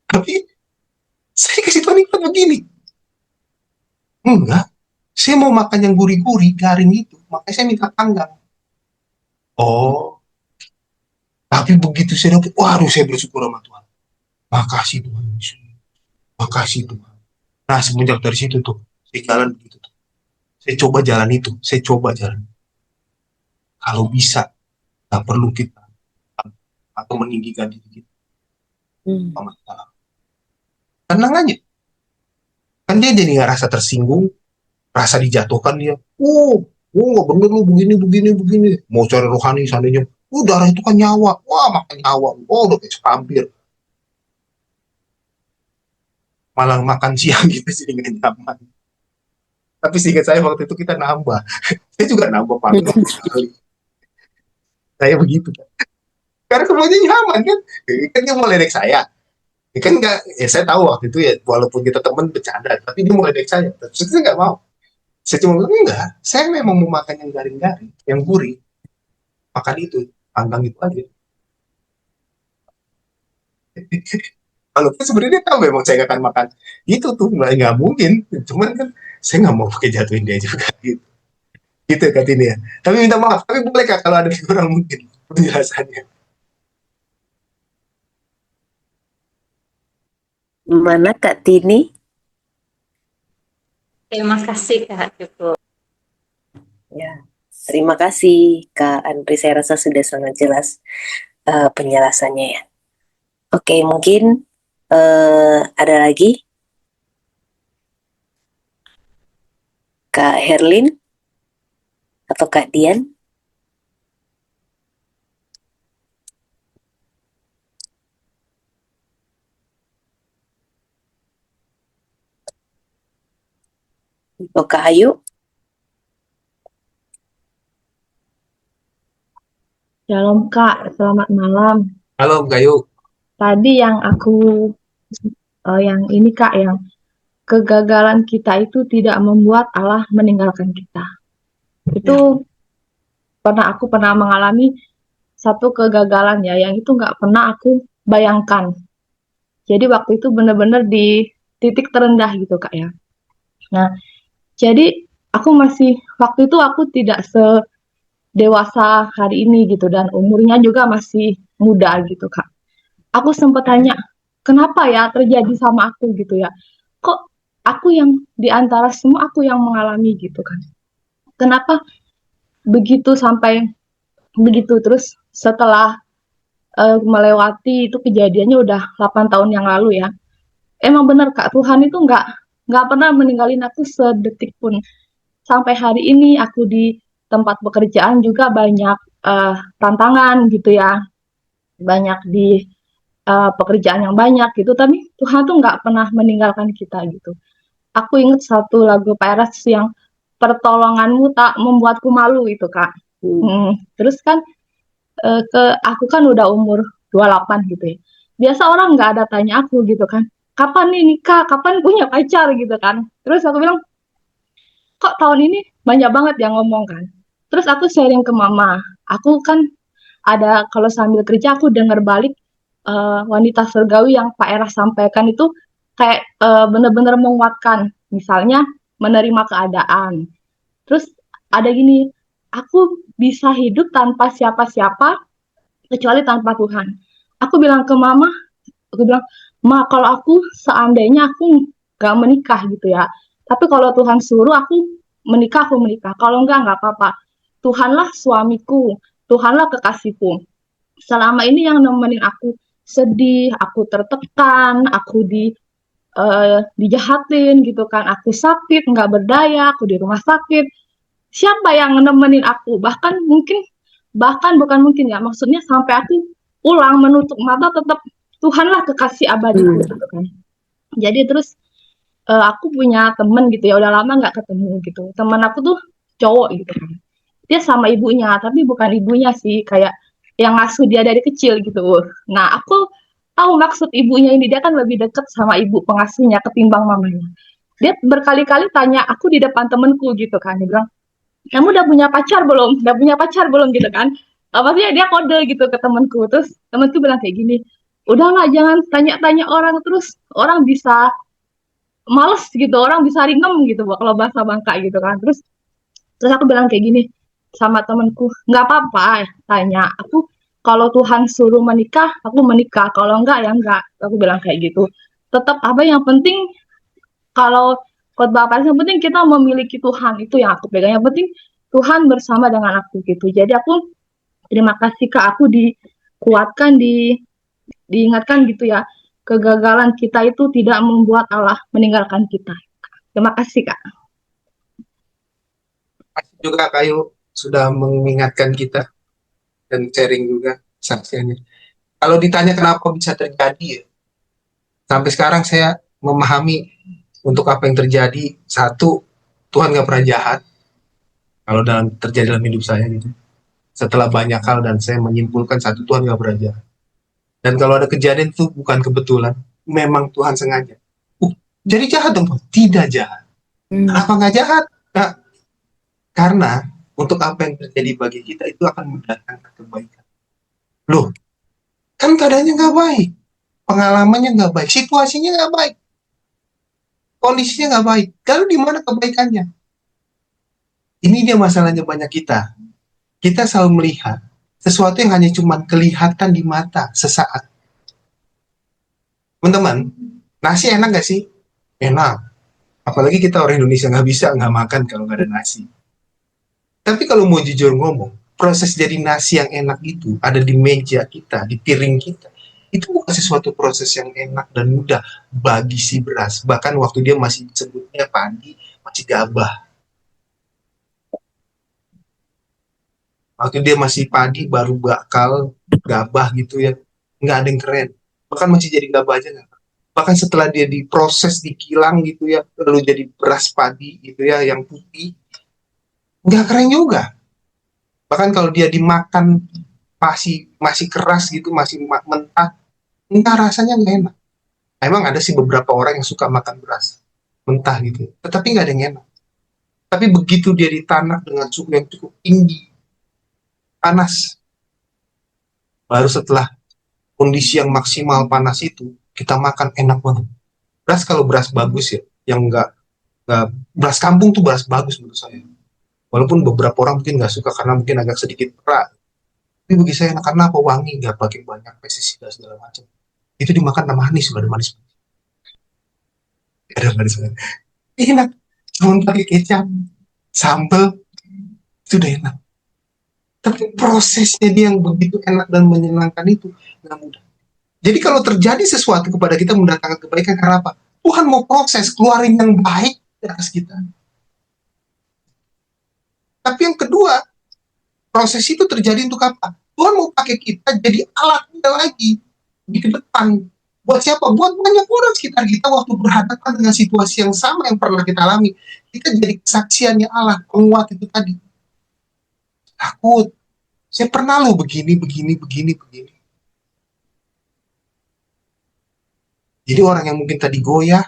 Tapi saya kasih Tuhan ikut begini. Enggak. Saya mau makan yang gurih-gurih, garing itu. Makanya saya minta panggang. Oh. Tapi begitu saya dapat, waduh saya bersyukur sama Tuhan. Makasih Tuhan. Makasih Tuhan. Nah semenjak dari situ tuh, saya jalan begitu tuh. Saya coba jalan itu. Saya coba jalan. Kalau bisa, nggak perlu kita atau meninggikan diri kita. Sama kita. Tenang aja. Kan dia jadi nggak rasa tersinggung, rasa dijatuhkan dia. Nggak bener lu begini, begini, begini. Mau cari rohani seandainya. Darah itu kan nyawa. Wah, makan nyawa. Oh, udah kayak sepampir. Malah makan siang gitu sih dengan nyaman. Tapi seingat saya waktu itu kita nambah. Saya juga nambah panggang sekali. Saya begitu kan. Karena semuanya nyaman kan. Kan dia mau ledek saya. Ya kan enggak, ya saya tahu waktu itu ya, walaupun kita teman bercanda, tapi dia mau ledek saya. Terus saya nggak mau. Saya cuma bilang, enggak, saya memang mau makan yang garing-garing, yang gurih. Makan itu, panggang itu aja. Kalau sebenarnya tahu memang saya nggak akan makan itu tuh, nggak mungkin. Cuman kan saya nggak mau pakai jatuhin dia juga gitu. Gitu Kak Tini ya. Tapi minta maaf, tapi boleh Kak kalau ada yang kurang mungkin penjelasannya. Mana Kak Tini? Terima kasih Kak, cukup. Ya, terima kasih Kak Andri. Saya rasa sudah sangat jelas penjelasannya ya. Oke, mungkin ada lagi Kak Herlin atau Kak Dian? Atau Kak Ayu? Shalom Kak, selamat malam. Halo Kak Yu. Tadi yang yang ini Kak, yang kegagalan kita itu tidak membuat Allah meninggalkan kita. Itu aku pernah mengalami satu kegagalan ya, yang itu nggak pernah aku bayangkan. Jadi waktu itu benar-benar di titik terendah gitu Kak ya. Nah, jadi waktu itu aku tidak sedewasa hari ini gitu, dan umurnya juga masih muda gitu Kak. Aku sempat tanya, kenapa ya terjadi sama aku gitu ya? Kok aku yang di antara semua aku yang mengalami gitu kan? Kenapa begitu sampai begitu? Terus setelah melewati itu, kejadiannya udah 8 tahun yang lalu ya. Emang bener Kak, Tuhan itu nggak pernah meninggalin aku sedetik pun. Sampai hari ini aku di tempat pekerjaan juga banyak tantangan gitu ya. Banyak di pekerjaan yang banyak gitu, tapi Tuhan tuh nggak pernah meninggalkan kita gitu. Aku inget satu lagu Peres yang pertolonganmu tak membuatku malu itu Kak. Terus kan aku kan udah umur 28 gitu ya. Biasa orang nggak ada tanya aku gitu kan, kapan nih nikah, kapan punya pacar gitu kan. Terus aku bilang, kok tahun ini banyak banget yang ngomong kan. Terus aku sharing ke mama, aku kan ada, kalau sambil kerja aku denger balik wanita surgawi yang Pak Era sampaikan itu kayak bener-bener menguatkan. Misalnya menerima keadaan. Terus ada gini, aku bisa hidup tanpa siapa-siapa kecuali tanpa Tuhan. Aku bilang ke mama, aku bilang, Ma, kalau aku seandainya aku gak menikah gitu ya, tapi kalau Tuhan suruh aku menikah, aku menikah. Kalau enggak apa-apa. Tuhanlah suamiku, Tuhanlah kekasihku. Selama ini yang nemenin aku sedih, aku tertekan, aku dijahatin gitu kan, aku sakit, nggak berdaya, aku di rumah sakit. Siapa yang nemenin aku? Bahkan bukan mungkin ya, maksudnya sampai aku pulang menutup mata tetap Tuhanlah kekasih abadiku gitu kan. Jadi terus aku punya temen gitu ya, udah lama nggak ketemu gitu. Temen aku tuh cowok gitu kan. Dia sama ibunya, tapi bukan ibunya sih, kayak yang ngasuh dia dari kecil gitu. Nah, aku tahu maksud ibunya ini, dia kan lebih deket sama ibu pengasuhnya ketimbang mamanya. Dia berkali-kali tanya aku di depan temenku gitu kan, dia bilang, kamu udah punya pacar belum? Udah punya pacar belum gitu kan? Maksudnya dia kode gitu ke temenku. Terus temenku bilang kayak gini, udahlah jangan tanya-tanya orang, terus orang bisa males gitu, orang bisa ringem gitu kalau bahasa Bangka gitu kan. Terus terus aku bilang kayak gini sama temenku, nggak apa-apa tanya, aku kalau Tuhan suruh menikah aku menikah, kalau enggak ya enggak, aku bilang kayak gitu. Tetap apa yang penting, kalau khotbah Paris yang penting kita memiliki Tuhan, itu yang aku pegang, yang penting Tuhan bersama dengan aku gitu. Jadi aku terima kasih Kak, aku dikuatkan, diingatkan gitu ya, kegagalan kita itu tidak membuat Allah meninggalkan kita. Terima kasih Kak. Terima kasih juga Kak Yu sudah mengingatkan kita dan sharing juga saksiannya. Kalau ditanya kenapa bisa terjadi ya, sampai sekarang saya memahami untuk apa yang terjadi. Satu, Tuhan gak pernah jahat kalau terjadi dalam hidup saya gitu. Setelah banyak hal dan saya menyimpulkan satu, Tuhan gak pernah jahat. Dan kalau ada kejadian itu bukan kebetulan, memang Tuhan sengaja. Jadi jahat dong? Tidak jahat. Kenapa nggak jahat? Nah, karena untuk apa yang terjadi bagi kita itu akan mendatangkan kebaikan. Loh, kan keadaannya nggak baik, pengalamannya nggak baik, situasinya nggak baik, kondisinya nggak baik. Lalu di mana kebaikannya? Ini dia masalahnya banyak kita. Kita selalu melihat sesuatu yang hanya cuma kelihatan di mata sesaat. Teman-teman, nasi enak gak sih? Enak. Apalagi kita orang Indonesia nggak bisa nggak makan kalau nggak ada nasi. Tapi kalau mau jujur ngomong, proses jadi nasi yang enak itu ada di meja kita, di piring kita. Itu bukan sesuatu proses yang enak dan mudah bagi si beras. Bahkan waktu dia masih sebutnya padi, masih gabah. Waktu dia masih padi, baru bakal, gabah gitu ya. Nggak ada yang keren. Bahkan masih jadi gabah aja nggak. Bahkan setelah dia diproses, dikilang gitu ya, lalu jadi beras padi gitu ya, yang putih, nggak keren juga. Bahkan kalau dia dimakan masih keras gitu, masih mentah, entah rasanya nggak enak. Emang ada sih beberapa orang yang suka makan beras mentah gitu, tetapi nggak ada yang enak. Tapi begitu dia ditanam dengan suhu yang cukup tinggi, panas, baru setelah kondisi yang maksimal panas itu, kita makan enak banget. Beras kalau beras bagus ya, yang nggak beras kampung tuh beras bagus menurut saya. Walaupun beberapa orang mungkin nggak suka karena mungkin agak sedikit perak. Tapi bagi saya enak karena apa, wangi, nggak pakai banyak pestisida segala macam. Itu dimakan sama manis, nggak ada manis. Nggak ada manis banget. Enak. Cuma pakai kecap, sambal, itu udah enak. Tapi prosesnya dia yang begitu enak dan menyenangkan itu nggak mudah. Jadi kalau terjadi sesuatu kepada kita mendatangkan kebaikan karena apa? Tuhan mau proses keluarin yang baik di atas kita. Tapi yang kedua, proses itu terjadi untuk apa? Tuhan mau pakai kita jadi alatnya lagi di ke depan. Buat siapa? Buat banyak orang sekitar kita waktu berhadapan dengan situasi yang sama yang pernah kita alami. Kita jadi kesaksiannya Allah, penguat itu tadi. Takut. Saya pernah loh begini. Jadi orang yang mungkin tadi goyah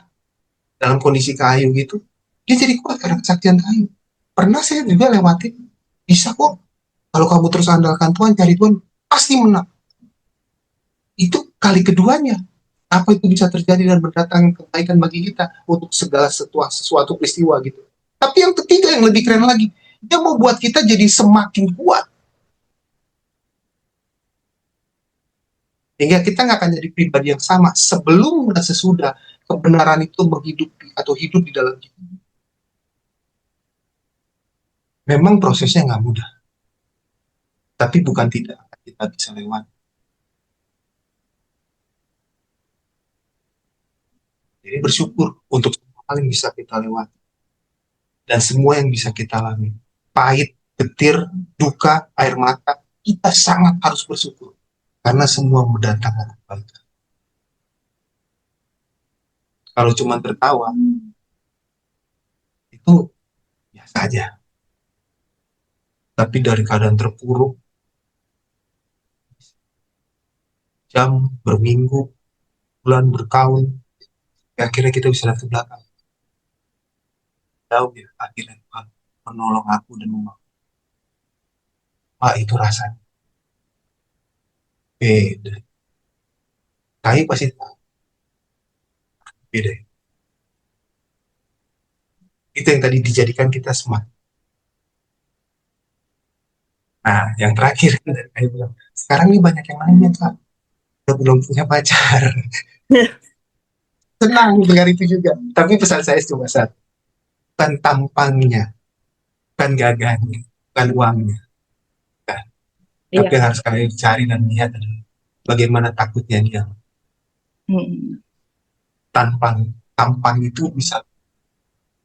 dalam kondisi kayu gitu, dia jadi kuat karena kesaksian kayu. Pernah saya juga lewatin. Bisa kok. Kalau kamu terus andalkan Tuhan, cari Tuhan, pasti menang. Itu kali keduanya. Apa itu bisa terjadi dan mendatangkan kebaikan bagi kita untuk segala sesuatu peristiwa gitu. Tapi yang ketiga yang lebih keren lagi, dia mau buat kita jadi semakin kuat. Hingga kita nggak akan jadi pribadi yang sama sebelum dan sesudah kebenaran itu menghidupi atau hidup di dalam kita. Memang prosesnya nggak mudah. Tapi bukan tidak kita bisa lewat. Jadi bersyukur untuk semua hal yang bisa kita lewati. Dan semua yang bisa kita alami. Pahit, getir, duka, air mata, kita sangat harus bersyukur. Karena semua mendatangkan kebaikan. Kalau cuma tertawa, itu biasa aja. Tapi dari keadaan terpuruk, jam, berminggu, bulan, bertahun, akhirnya kita bisa lihat ke belakang. Tahu ya, akhirnya Tuhan menolong aku dan membangun. Wah, itu rasanya beda. Kayu pasti tahu, beda. Itu yang tadi dijadikan kita smart. Nah, yang terakhir kan dari kayu bilang, sekarang nih banyak yang nanya, Kak, udah belum punya pacar. Senang dengar itu juga. Tapi pesan saya cuma satu, bukan tampangnya, bukan gagahnya, bukan uangnya. Nah, tapi yang Iya. harus kalian cari dan lihat adalah bagaimana takutnya dia. Hmm. Tampang itu bisa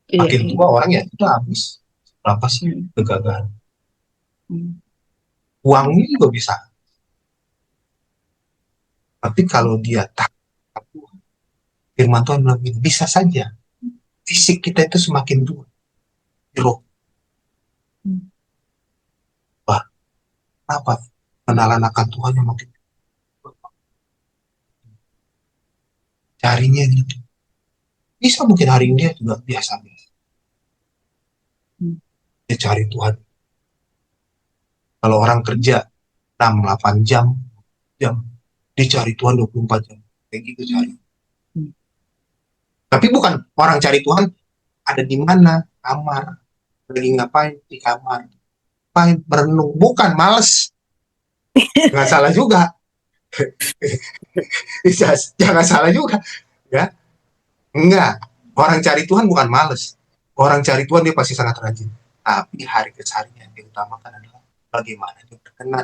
Iya, makin iya. tua orang ya itu habis. Berapa sih Hmm. kegagalan? Hmm. Uangnya juga bisa. Tapi kalau dia takut, firman Tuhan bilang bisa saja. Fisik kita itu semakin tua. Roh, Hmm. wah, apa? Kenalan akan Tuhan yang makin carinya gitu. Bisa mungkin hari ini dia juga biasa-biasa. Hmm. Dia cari Tuhan. Kalau orang kerja 6-8 jam, dia cari Tuhan 24 jam. Kayak gitu cari. Hmm. Tapi bukan orang cari Tuhan ada di mana, kamar, lagi ngapain di kamar, ngapain berenung, bukan males, nggak salah juga. Jangan salah juga, ya. Enggak, orang cari Tuhan bukan males, orang cari Tuhan dia pasti sangat rajin, tapi hari keseharian yang diutamakan adalah bagaimana dia berkenan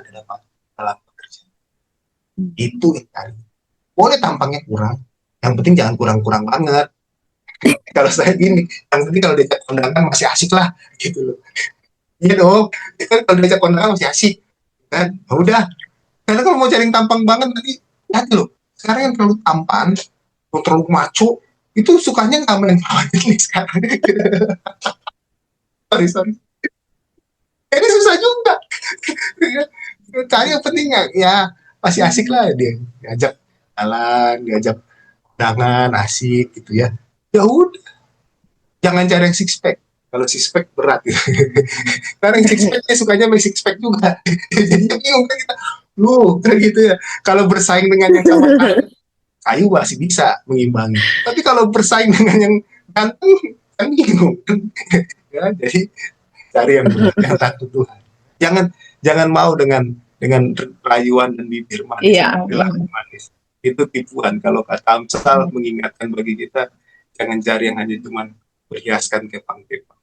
dalam pekerjaan. Itu yang cari. Boleh tampangnya kurang, yang penting jangan kurang-kurang banget. Kalau saya gini, yang penting kalau diajak kondangan masih asik lah, gitu loh. Iya dong, kan kalau diajak kondangan masih asik, kan? Ya udah, karena kalau mau cari yang tampang banget nanti, hati loh. Sekarang yang terlalu tampan, yang terlalu maco, itu sukanya nggak main lawan jenis sekarang. Sorry. Ini susah juga. Cari yang penting ya masih asik lah dia. Diajak jalan, diajak kondangan, asik gitu ya. Ya udah, jangan cari yang six pack. Kalau six pack berat ya. Karena yang six packnya sukanya main six pack juga. Jadinya bingung kan kita. Lu kan gitu ya. Kalau bersaing dengan yang sama kayu masih bisa mengimbangi. Tapi kalau bersaing dengan yang ganteng kan bingung. Ya, jadi cari yang benar, yang takut Tuhan. Jangan mau dengan rayuan dan bibir manis, Iya. perilaku manis. Itu tipuan. Kalau kata Amsal mengingatkan bagi kita, jangan cari yang hanya cuma berhiaskan kepang-kepang.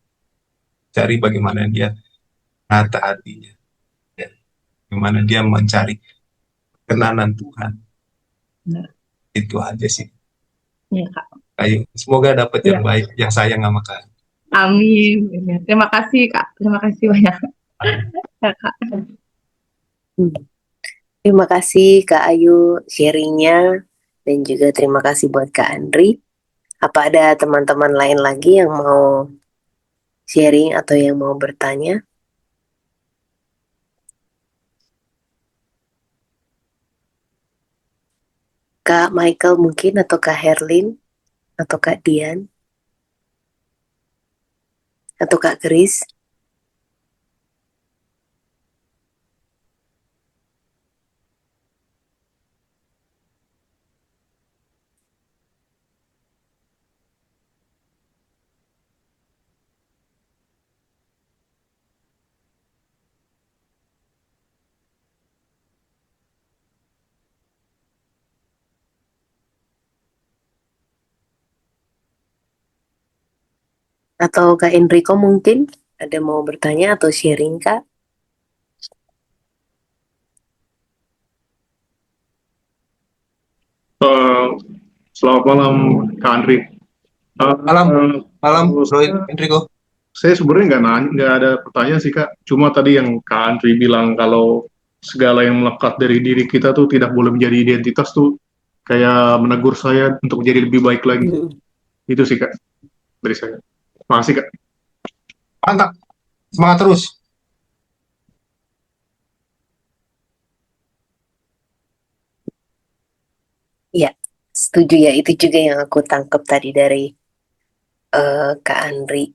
Cari bagaimana dia nata hatinya, ya. Bagaimana dia mencari kenanan Tuhan. Benar. Itu aja sih. Iya, Kak. Ayo, semoga dapat yang Iya. baik, yang sayang sama kalian. Amin. Benar. Terima kasih, Kak. Terima kasih banyak. Ya, Kak. Terima kasih Kak Ayu sharingnya, dan juga terima kasih buat Kak Andri. Apa ada teman-teman lain lagi yang mau sharing atau yang mau bertanya? Kak Michael mungkin, atau Kak Herlin, atau Kak Dian, atau Kak Chris? Atau Kak Enrico mungkin ada mau bertanya atau sharing, Kak? Eh, Selamat malam, Kak Andri. Malam, malam, Kalau Bro Enrico. saya sebenarnya nggak ada pertanyaan sih, Kak. Cuma tadi yang Kak Andri bilang kalau segala yang melekat dari diri kita tuh tidak boleh menjadi identitas tuh kayak menegur saya untuk menjadi lebih baik lagi. Itu sih, Kak, dari saya. Makasih, Kak. Mantap, semangat terus. Ya, setuju ya. Itu juga yang aku tangkap tadi dari Kak Andri.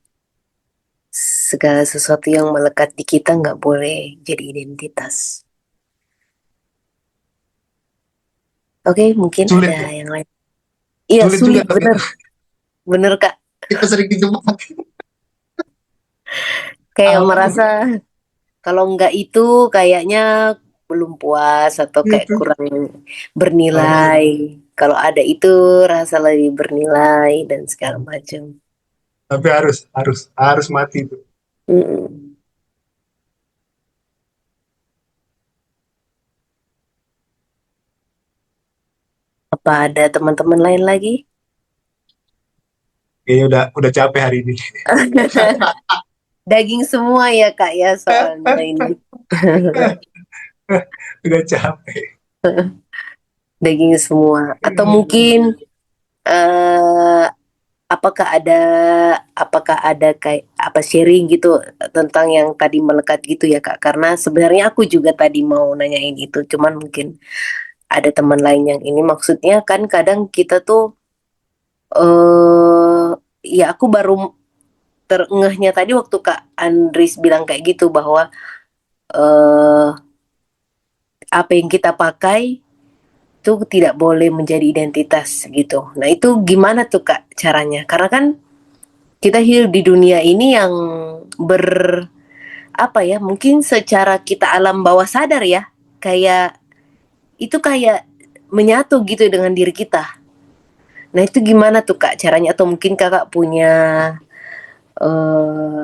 Segala sesuatu yang melekat di kita nggak boleh jadi identitas. Oke, mungkin Sulit ada ya, yang lain. Iya, sulit juga sulit, tapi bener. Bener, Kak. kita sering dijebak. Kayak Awalnya merasa kalau nggak itu kayaknya belum puas atau kayak gitu. kurang bernilai. Kalau ada itu rasa lebih bernilai dan segala macam. Tapi harus mati itu. Mm-mm. Apa ada teman-teman lain lagi? Kayaknya udah capek hari ini. Daging semua ya, Kak, ya, soalnya ini. Udah capek. Daging semua. Atau mungkin eh apakah ada kayak apa sharing gitu tentang yang tadi melekat gitu ya, Kak? Karena sebenarnya aku juga tadi mau nanyain itu, cuman mungkin ada teman lain yang ini, maksudnya kan kadang kita tuh ya aku baru terengahnya tadi waktu Kak Andris bilang kayak gitu bahwa eh apa yang kita pakai itu tidak boleh menjadi identitas gitu. Nah, itu gimana tuh Kak caranya? Karena kan kita hidup di dunia ini yang apa ya, mungkin secara kita alam bawah sadar ya, kayak itu kayak menyatu gitu dengan diri kita. Nah itu gimana tuh Kak caranya? Atau mungkin Kakak punya eh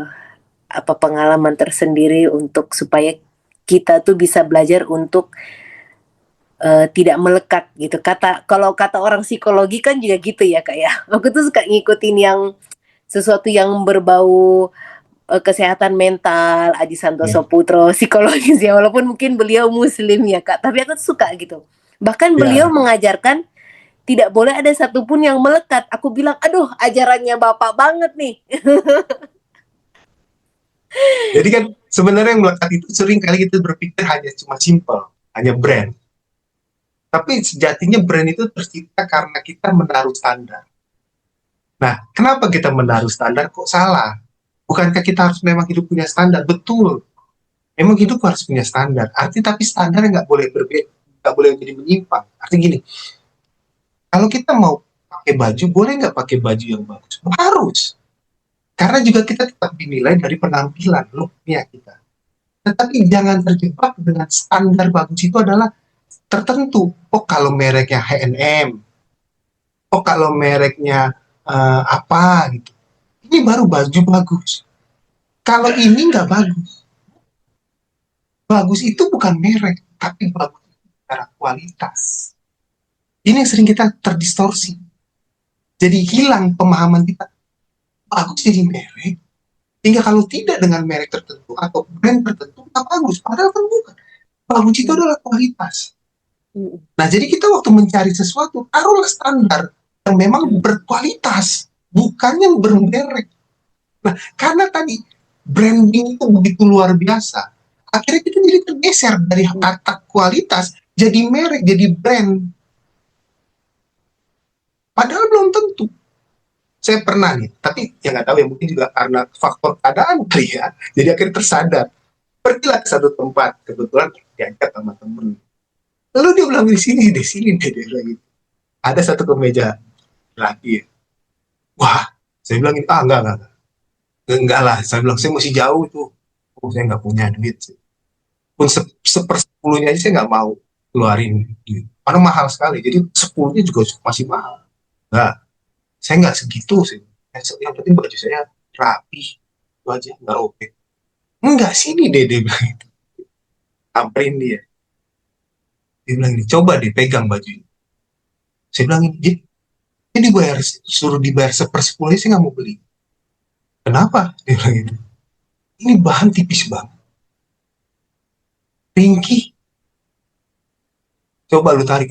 apa pengalaman tersendiri untuk supaya kita tuh bisa belajar untuk tidak melekat gitu. Kalau kata orang psikologi kan juga gitu ya Kak ya. Aku tuh suka ngikutin yang sesuatu yang berbau kesehatan mental, Aji Ya, Santoso Putro, psikologis ya, walaupun mungkin beliau muslim ya Kak, tapi aku tuh suka gitu. Bahkan beliau ya. mengajarkan tidak boleh ada satupun yang melekat. Aku bilang, aduh ajarannya Bapak banget nih. Jadi kan sebenarnya yang melekat itu sering kali kita berpikir hanya cuma simple, hanya brand. Tapi sejatinya brand itu tercipta karena kita menaruh standar. Nah, kenapa kita menaruh standar kok salah? Bukankah kita harus memang hidup punya standar? Betul, memang hidup harus punya standar. Tapi standarnya nggak boleh berbeda, nggak boleh jadi menyimpang. Artinya gini, kalau kita mau pakai baju, boleh nggak pakai baju yang bagus? Harus. Karena juga kita tetap dinilai dari penampilan, looknya kita. Tetapi jangan terjebak dengan standar bagus itu adalah tertentu. Oh kalau mereknya H&M, oh kalau mereknya apa gitu. Ini baru baju bagus. Kalau ini nggak bagus. Bagus itu bukan merek, tapi bagus secara kualitas. Ini yang sering kita terdistorsi. Jadi hilang pemahaman kita. Bagus jadi merek. Hingga kalau tidak dengan merek tertentu atau brand tertentu, nggak bagus. Padahal kan bukan. Bagus itu adalah kualitas. Nah, jadi kita waktu mencari sesuatu, taruhlah standar yang memang berkualitas, bukan yang bermerek. Nah, karena tadi branding itu begitu luar biasa, akhirnya kita jadi tergeser dari kata kualitas jadi merek, jadi brand. Padahal belum tentu. Saya pernah nih, tapi ya nggak tahu ya, mungkin juga karena faktor keadaan kali ya, jadi akhirnya tersadar. Pergilah ke satu tempat, kebetulan diajak sama temen. Lalu dia bilang di sini deh, dia bilang gitu. Ada satu kemeja laki ya. Wah, saya bilang ah enggak lah. Saya bilang saya masih jauh tuh. Oh, saya nggak punya duit. Pun sepersepuluhnya aja saya nggak mau keluarin duit. Karena mahal sekali. Jadi sepuluhnya juga masih mahal. Enggak, saya nggak segitu sih. Yang penting baju saya rapi, itu aja nggak oke. Enggak sini deh dia bilang itu. Samperin dia. Dia bilang ini, coba deh pegang baju ini. Saya bilang ini dibayar, suruh dibayar sepersepuluhnya saya nggak mau beli. Kenapa? Dia bilang gitu. Ini bahan tipis banget. Ringkih. Coba lu tarik.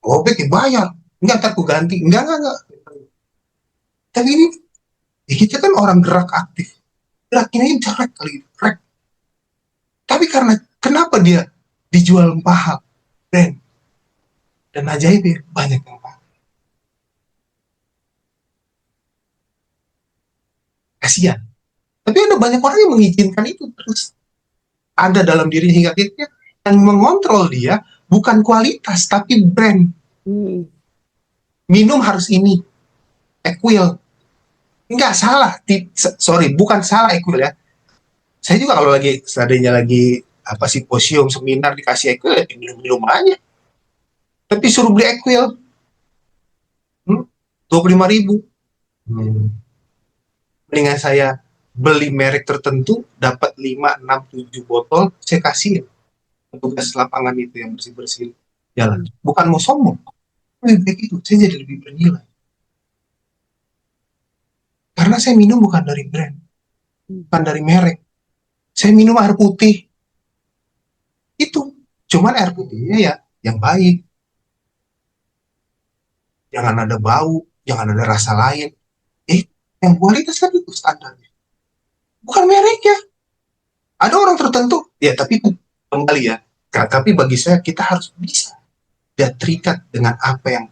Robek ya bayar. Enggak, ntar aku ganti. Enggak. Tapi ini, ya kita kan orang gerak aktif. Geraknya jelek kali. Rek. Tapi karena, kenapa dia dijual mahal? Brand. Dan ajaib ya, banyak yang pakai. Kasian. Tapi ada banyak orang yang mengizinkan itu terus. Ada dalam dirinya hingga akhirnya yang mengontrol dia bukan kualitas tapi brand. Minum harus ini, Equil. Enggak salah, sorry, bukan salah Equil ya. Saya juga kalau lagi seandainya lagi apa simposium seminar dikasih Equil ya minum aja. Tapi suruh beli Equil, 25.000. Mendingan saya beli merek tertentu, dapat 5, 6, 7 botol, saya kasih petugas lapangan itu yang bersih-bersih jalan. Bukan mau sombong, lebih baik itu, saya jadi lebih bernilai. Karena saya minum bukan dari brand, bukan dari merek. Saya minum air putih. Itu, cuman air putihnya ya yang baik. Jangan ada bau, jangan ada rasa lain. Yang kualitas kan itu standarnya. Bukan mereknya. Ada orang tertentu, ya tapi kembali ya. Tapi bagi saya kita harus bisa dia terikat dengan apa yang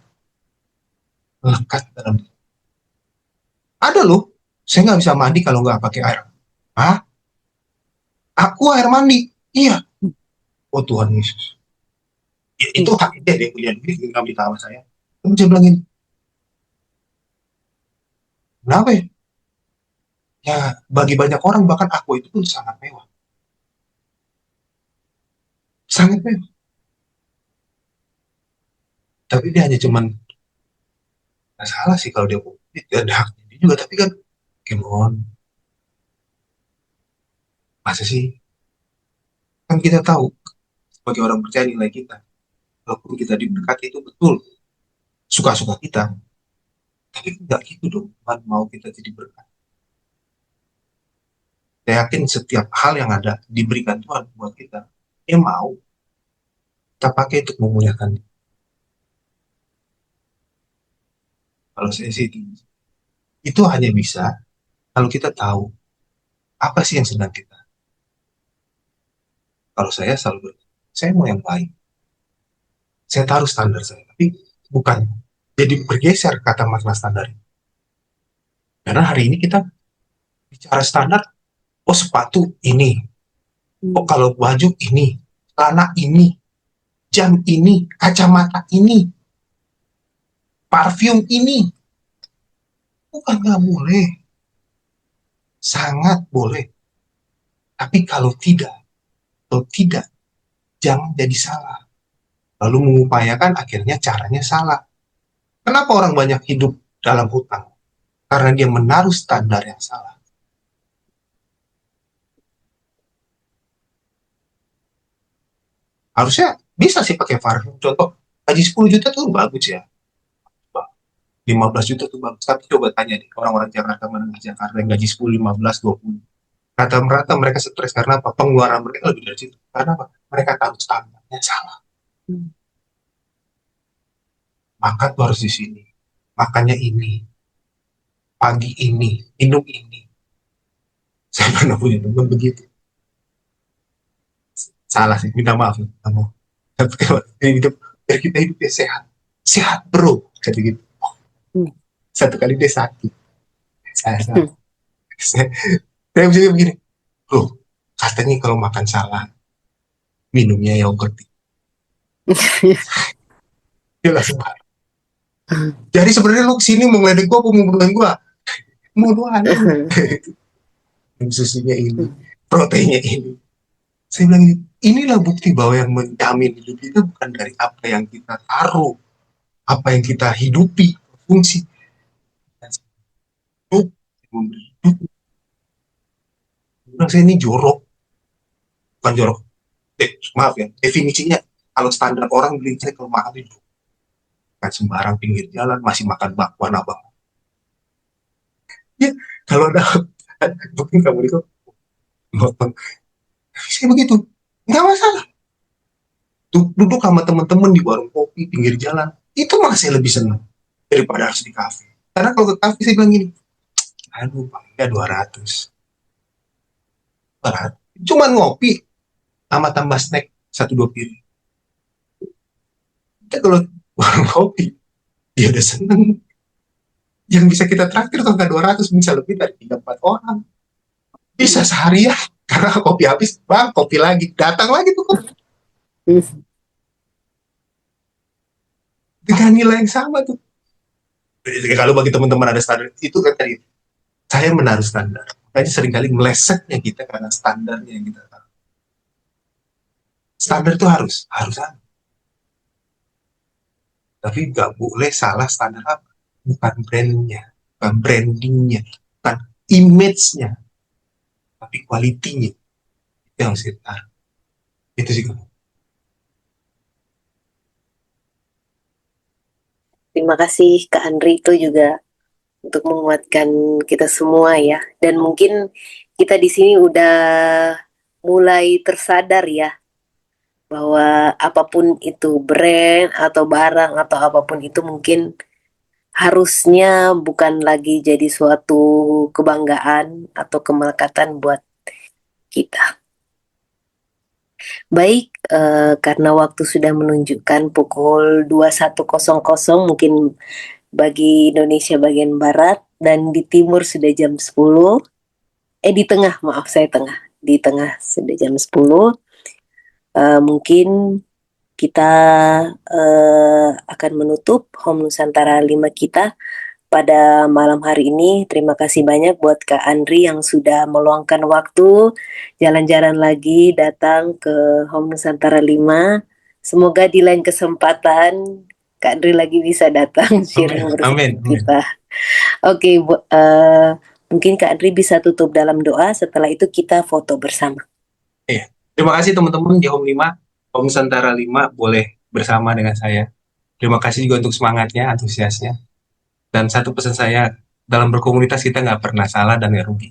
melekat dalam diri. Ada loh, saya nggak bisa mandi kalau nggak pakai air. Hah? Aku air mandi? Iya. Oh Tuhan Yesus. Ya, itu hak dia punya duit, nggak minta sama saya. Terus dia bilang ini, kenapa ya? Ya, bagi banyak orang bahkan Aqua itu pun sangat mewah. Sangat mewah. Tapi dia hanya cuman, nggak salah sih kalau dia ada haknya dia juga, tapi kan, come on, masa sih? Kan kita tahu, sebagai orang percaya nilai kita, walaupun kita diberkati itu betul, suka-suka kita, tapi nggak gitu dong, Tuhan mau kita jadi berkat. Saya yakin setiap hal yang ada diberikan Tuhan buat kita, dia mau kita pakai untuk memuliakan dia. Kalau saya sih itu hanya bisa kalau kita tahu apa sih yang sedang kita. Kalau saya selalu saya mau yang baik. Saya taruh standar saya, tapi bukan jadi bergeser kata makna standar. Karena hari ini kita bicara standar, oh sepatu ini, oh kalau baju ini, celana ini, jam ini, kacamata ini, parfum ini. Bukan nggak boleh, sangat boleh. Tapi kalau tidak, jangan jadi salah. Lalu mengupayakan akhirnya caranya salah. Kenapa orang banyak hidup dalam hutang? Karena dia menaruh standar yang salah. Harusnya bisa sih pakai parfum. Contoh, gaji 10 juta tuh bagus ya. 15 juta tuh bagus. Tapi coba tanya nih, orang-orang Jakarta, menengah Jakarta yang gaji 10, 15, 20. Rata-rata mereka stres karena apa? Pengeluaran mereka lebih dari situ. Karena apa? Mereka tahu standarnya salah. Makan tuh harus di sini. Makannya ini. Pagi ini. Minum ini. Saya pernah punya teman begitu. Salah sih, minta maaf. Minta maaf. Tapi kalau hidup, biar kita hidupnya sehat. Sehat bro. Kata gitu. Satu kali dia sakit. Saya, saya bisa begini. Bro, katanya kalau makan salah, minumnya yogurt. Dia langsung marah. Jadi sebenarnya lu kesini mau ngeledek gua, mau ngomongin gua. Mau doang. Susunya ini, proteinnya ini. Saya bilang ini, inilah bukti bahwa yang menjamin hidup kita bukan dari apa yang kita taruh, apa yang kita hidupi, fungsi. Hidup, hidup. Bilang saya ini jorok, bukan jorok. Maaf ya, definisinya kalau standar orang bilang saya kalau makan itu kan sembarang pinggir jalan masih makan bakwan abang. Ya, kalau ada mungkin kamu itu nonton, saya begitu, nggak masalah. Duduk sama teman-teman di warung kopi pinggir jalan, itu malah saya lebih senang daripada harus di kafe. Karena kalau ke kafe saya bilang gini, aduh pakai 200. Cuman ngopi sama tambah snack 1-2 piring. Kita kalau warung kopi, dia udah seneng. Yang bisa kita traktir tuh nggak 200, bisa lebih dari 3-4 orang. Bisa seharian, karena kopi habis, bang kopi lagi, datang lagi tuh kopi. Dengan nilai yang sama tuh. Kalau bagi teman-teman ada standar, itu kan tadi, saya menaruh standar. Makanya seringkali melesetnya kita karena standarnya yang kita taruh. Standar itu harus ada. Tapi nggak boleh salah standar apa. Bukan brandnya, bukan brandingnya, bukan image-nya, tapi quality-nya. Itu yang harus kita taruh. Itu sih kamu. Terima kasih Kak Andri itu juga untuk menguatkan kita semua ya. Dan mungkin kita di sini udah mulai tersadar ya bahwa apapun itu brand atau barang atau apapun itu mungkin harusnya bukan lagi jadi suatu kebanggaan atau kemelekatan buat kita. Baik, karena waktu sudah menunjukkan pukul 21.00 mungkin bagi Indonesia bagian Barat dan di Timur sudah jam 10. Di tengah, maaf saya tengah. Di tengah sudah jam 10. Mungkin kita akan menutup Home Nusantara 5 kita pada malam hari ini. Terima kasih banyak buat Kak Andri yang sudah meluangkan waktu jalan-jalan lagi datang ke Home Nusantara 5. Semoga di lain kesempatan Kak Andri lagi bisa datang sharing Amin, bersama amin, amin. kita. Oke, mungkin Kak Andri bisa tutup dalam doa. Setelah itu kita foto bersama. Iya. Terima kasih teman-teman di Home 5, Home Nusantara 5 boleh bersama dengan saya. Terima kasih juga untuk semangatnya, antusiasnya. Dan satu pesan saya, dalam berkomunitas kita nggak pernah salah dan nggak rugi.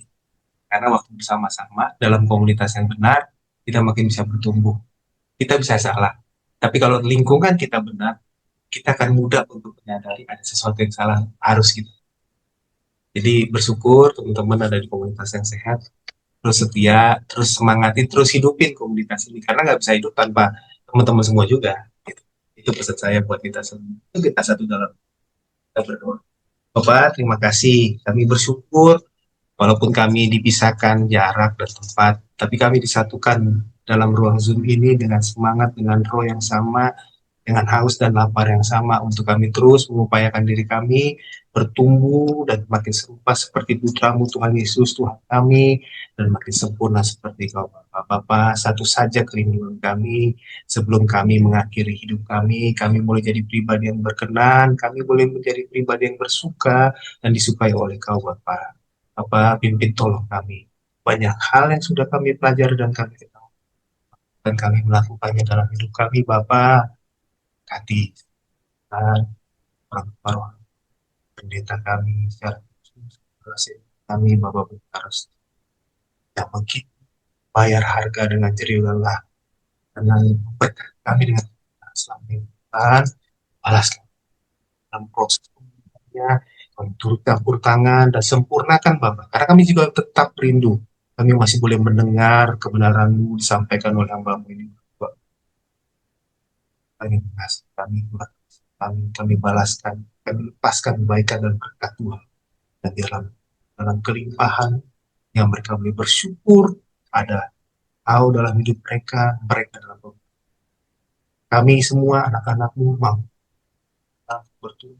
Karena waktu bersama-sama dalam komunitas yang benar, kita makin bisa bertumbuh. Kita bisa salah. Tapi kalau lingkungan kita benar, kita akan mudah untuk menyadari ada sesuatu yang salah, harus gitu. Jadi bersyukur teman-teman ada di komunitas yang sehat, terus setia, terus semangati, terus hidupin komunitas ini. Karena nggak bisa hidup tanpa teman-teman semua juga. Gitu. Itu pesan saya buat kita semua. Kita satu dalam kita berdoa. Bapak, terima kasih. Kami bersyukur walaupun kami dipisahkan jarak dan tempat, tapi kami disatukan dalam ruang Zoom ini dengan semangat, dengan roh yang sama, dengan haus dan lapar yang sama untuk kami terus mengupayakan diri kami bertumbuh dan makin serupa seperti putramu Tuhan Yesus Tuhan kami, dan makin sempurna seperti kau Bapa. Bapa, satu saja kerinduan kami sebelum kami mengakhiri hidup kami boleh jadi pribadi yang berkenan, kami boleh menjadi pribadi yang bersuka dan disukai oleh kau Bapa. Bapa, pimpin tolong kami. Banyak hal yang sudah kami pelajari dan kami ketahui, dan kami melakukannya dalam hidup kami Bapa. Kati dan orang pendeta kami secara khusus, kami Bapak harus yang mungkin bayar harga dengan jerih lelah, dengan berkat kami dengan selama ini Tuhan, balas dalam proses pembuatannya, kami turut campur tangan dan sempurnakan Bapak, karena kami juga tetap rindu, kami masih boleh mendengar kebenaran-Mu disampaikan oleh hamba-Mu ini Bapak. Kami balaskan, kami lepaskan kebaikan dan berkat Tuhan, dan dalam kelimpahan yang mereka boleh bersyukur ada Kau dalam hidup mereka, mereka dalam hidup kami semua anak-anak-Mu mau bertumbuh,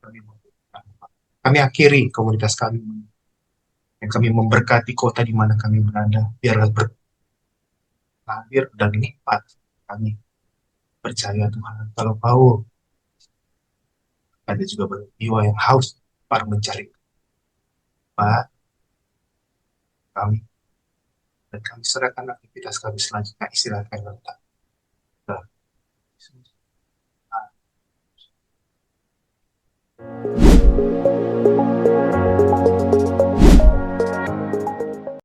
kami mau bertumbuh. Kami akhiri komunitas kami, yang kami memberkati kota di mana kami berada, biarlah berlahir dan lipat. Kami percaya Tuhan, kalau Kau ada juga banyak jiwa yang haus para mencari Pak, kami, dan kami serahkan aktivitas kami selanjutnya, istirahatkan letak.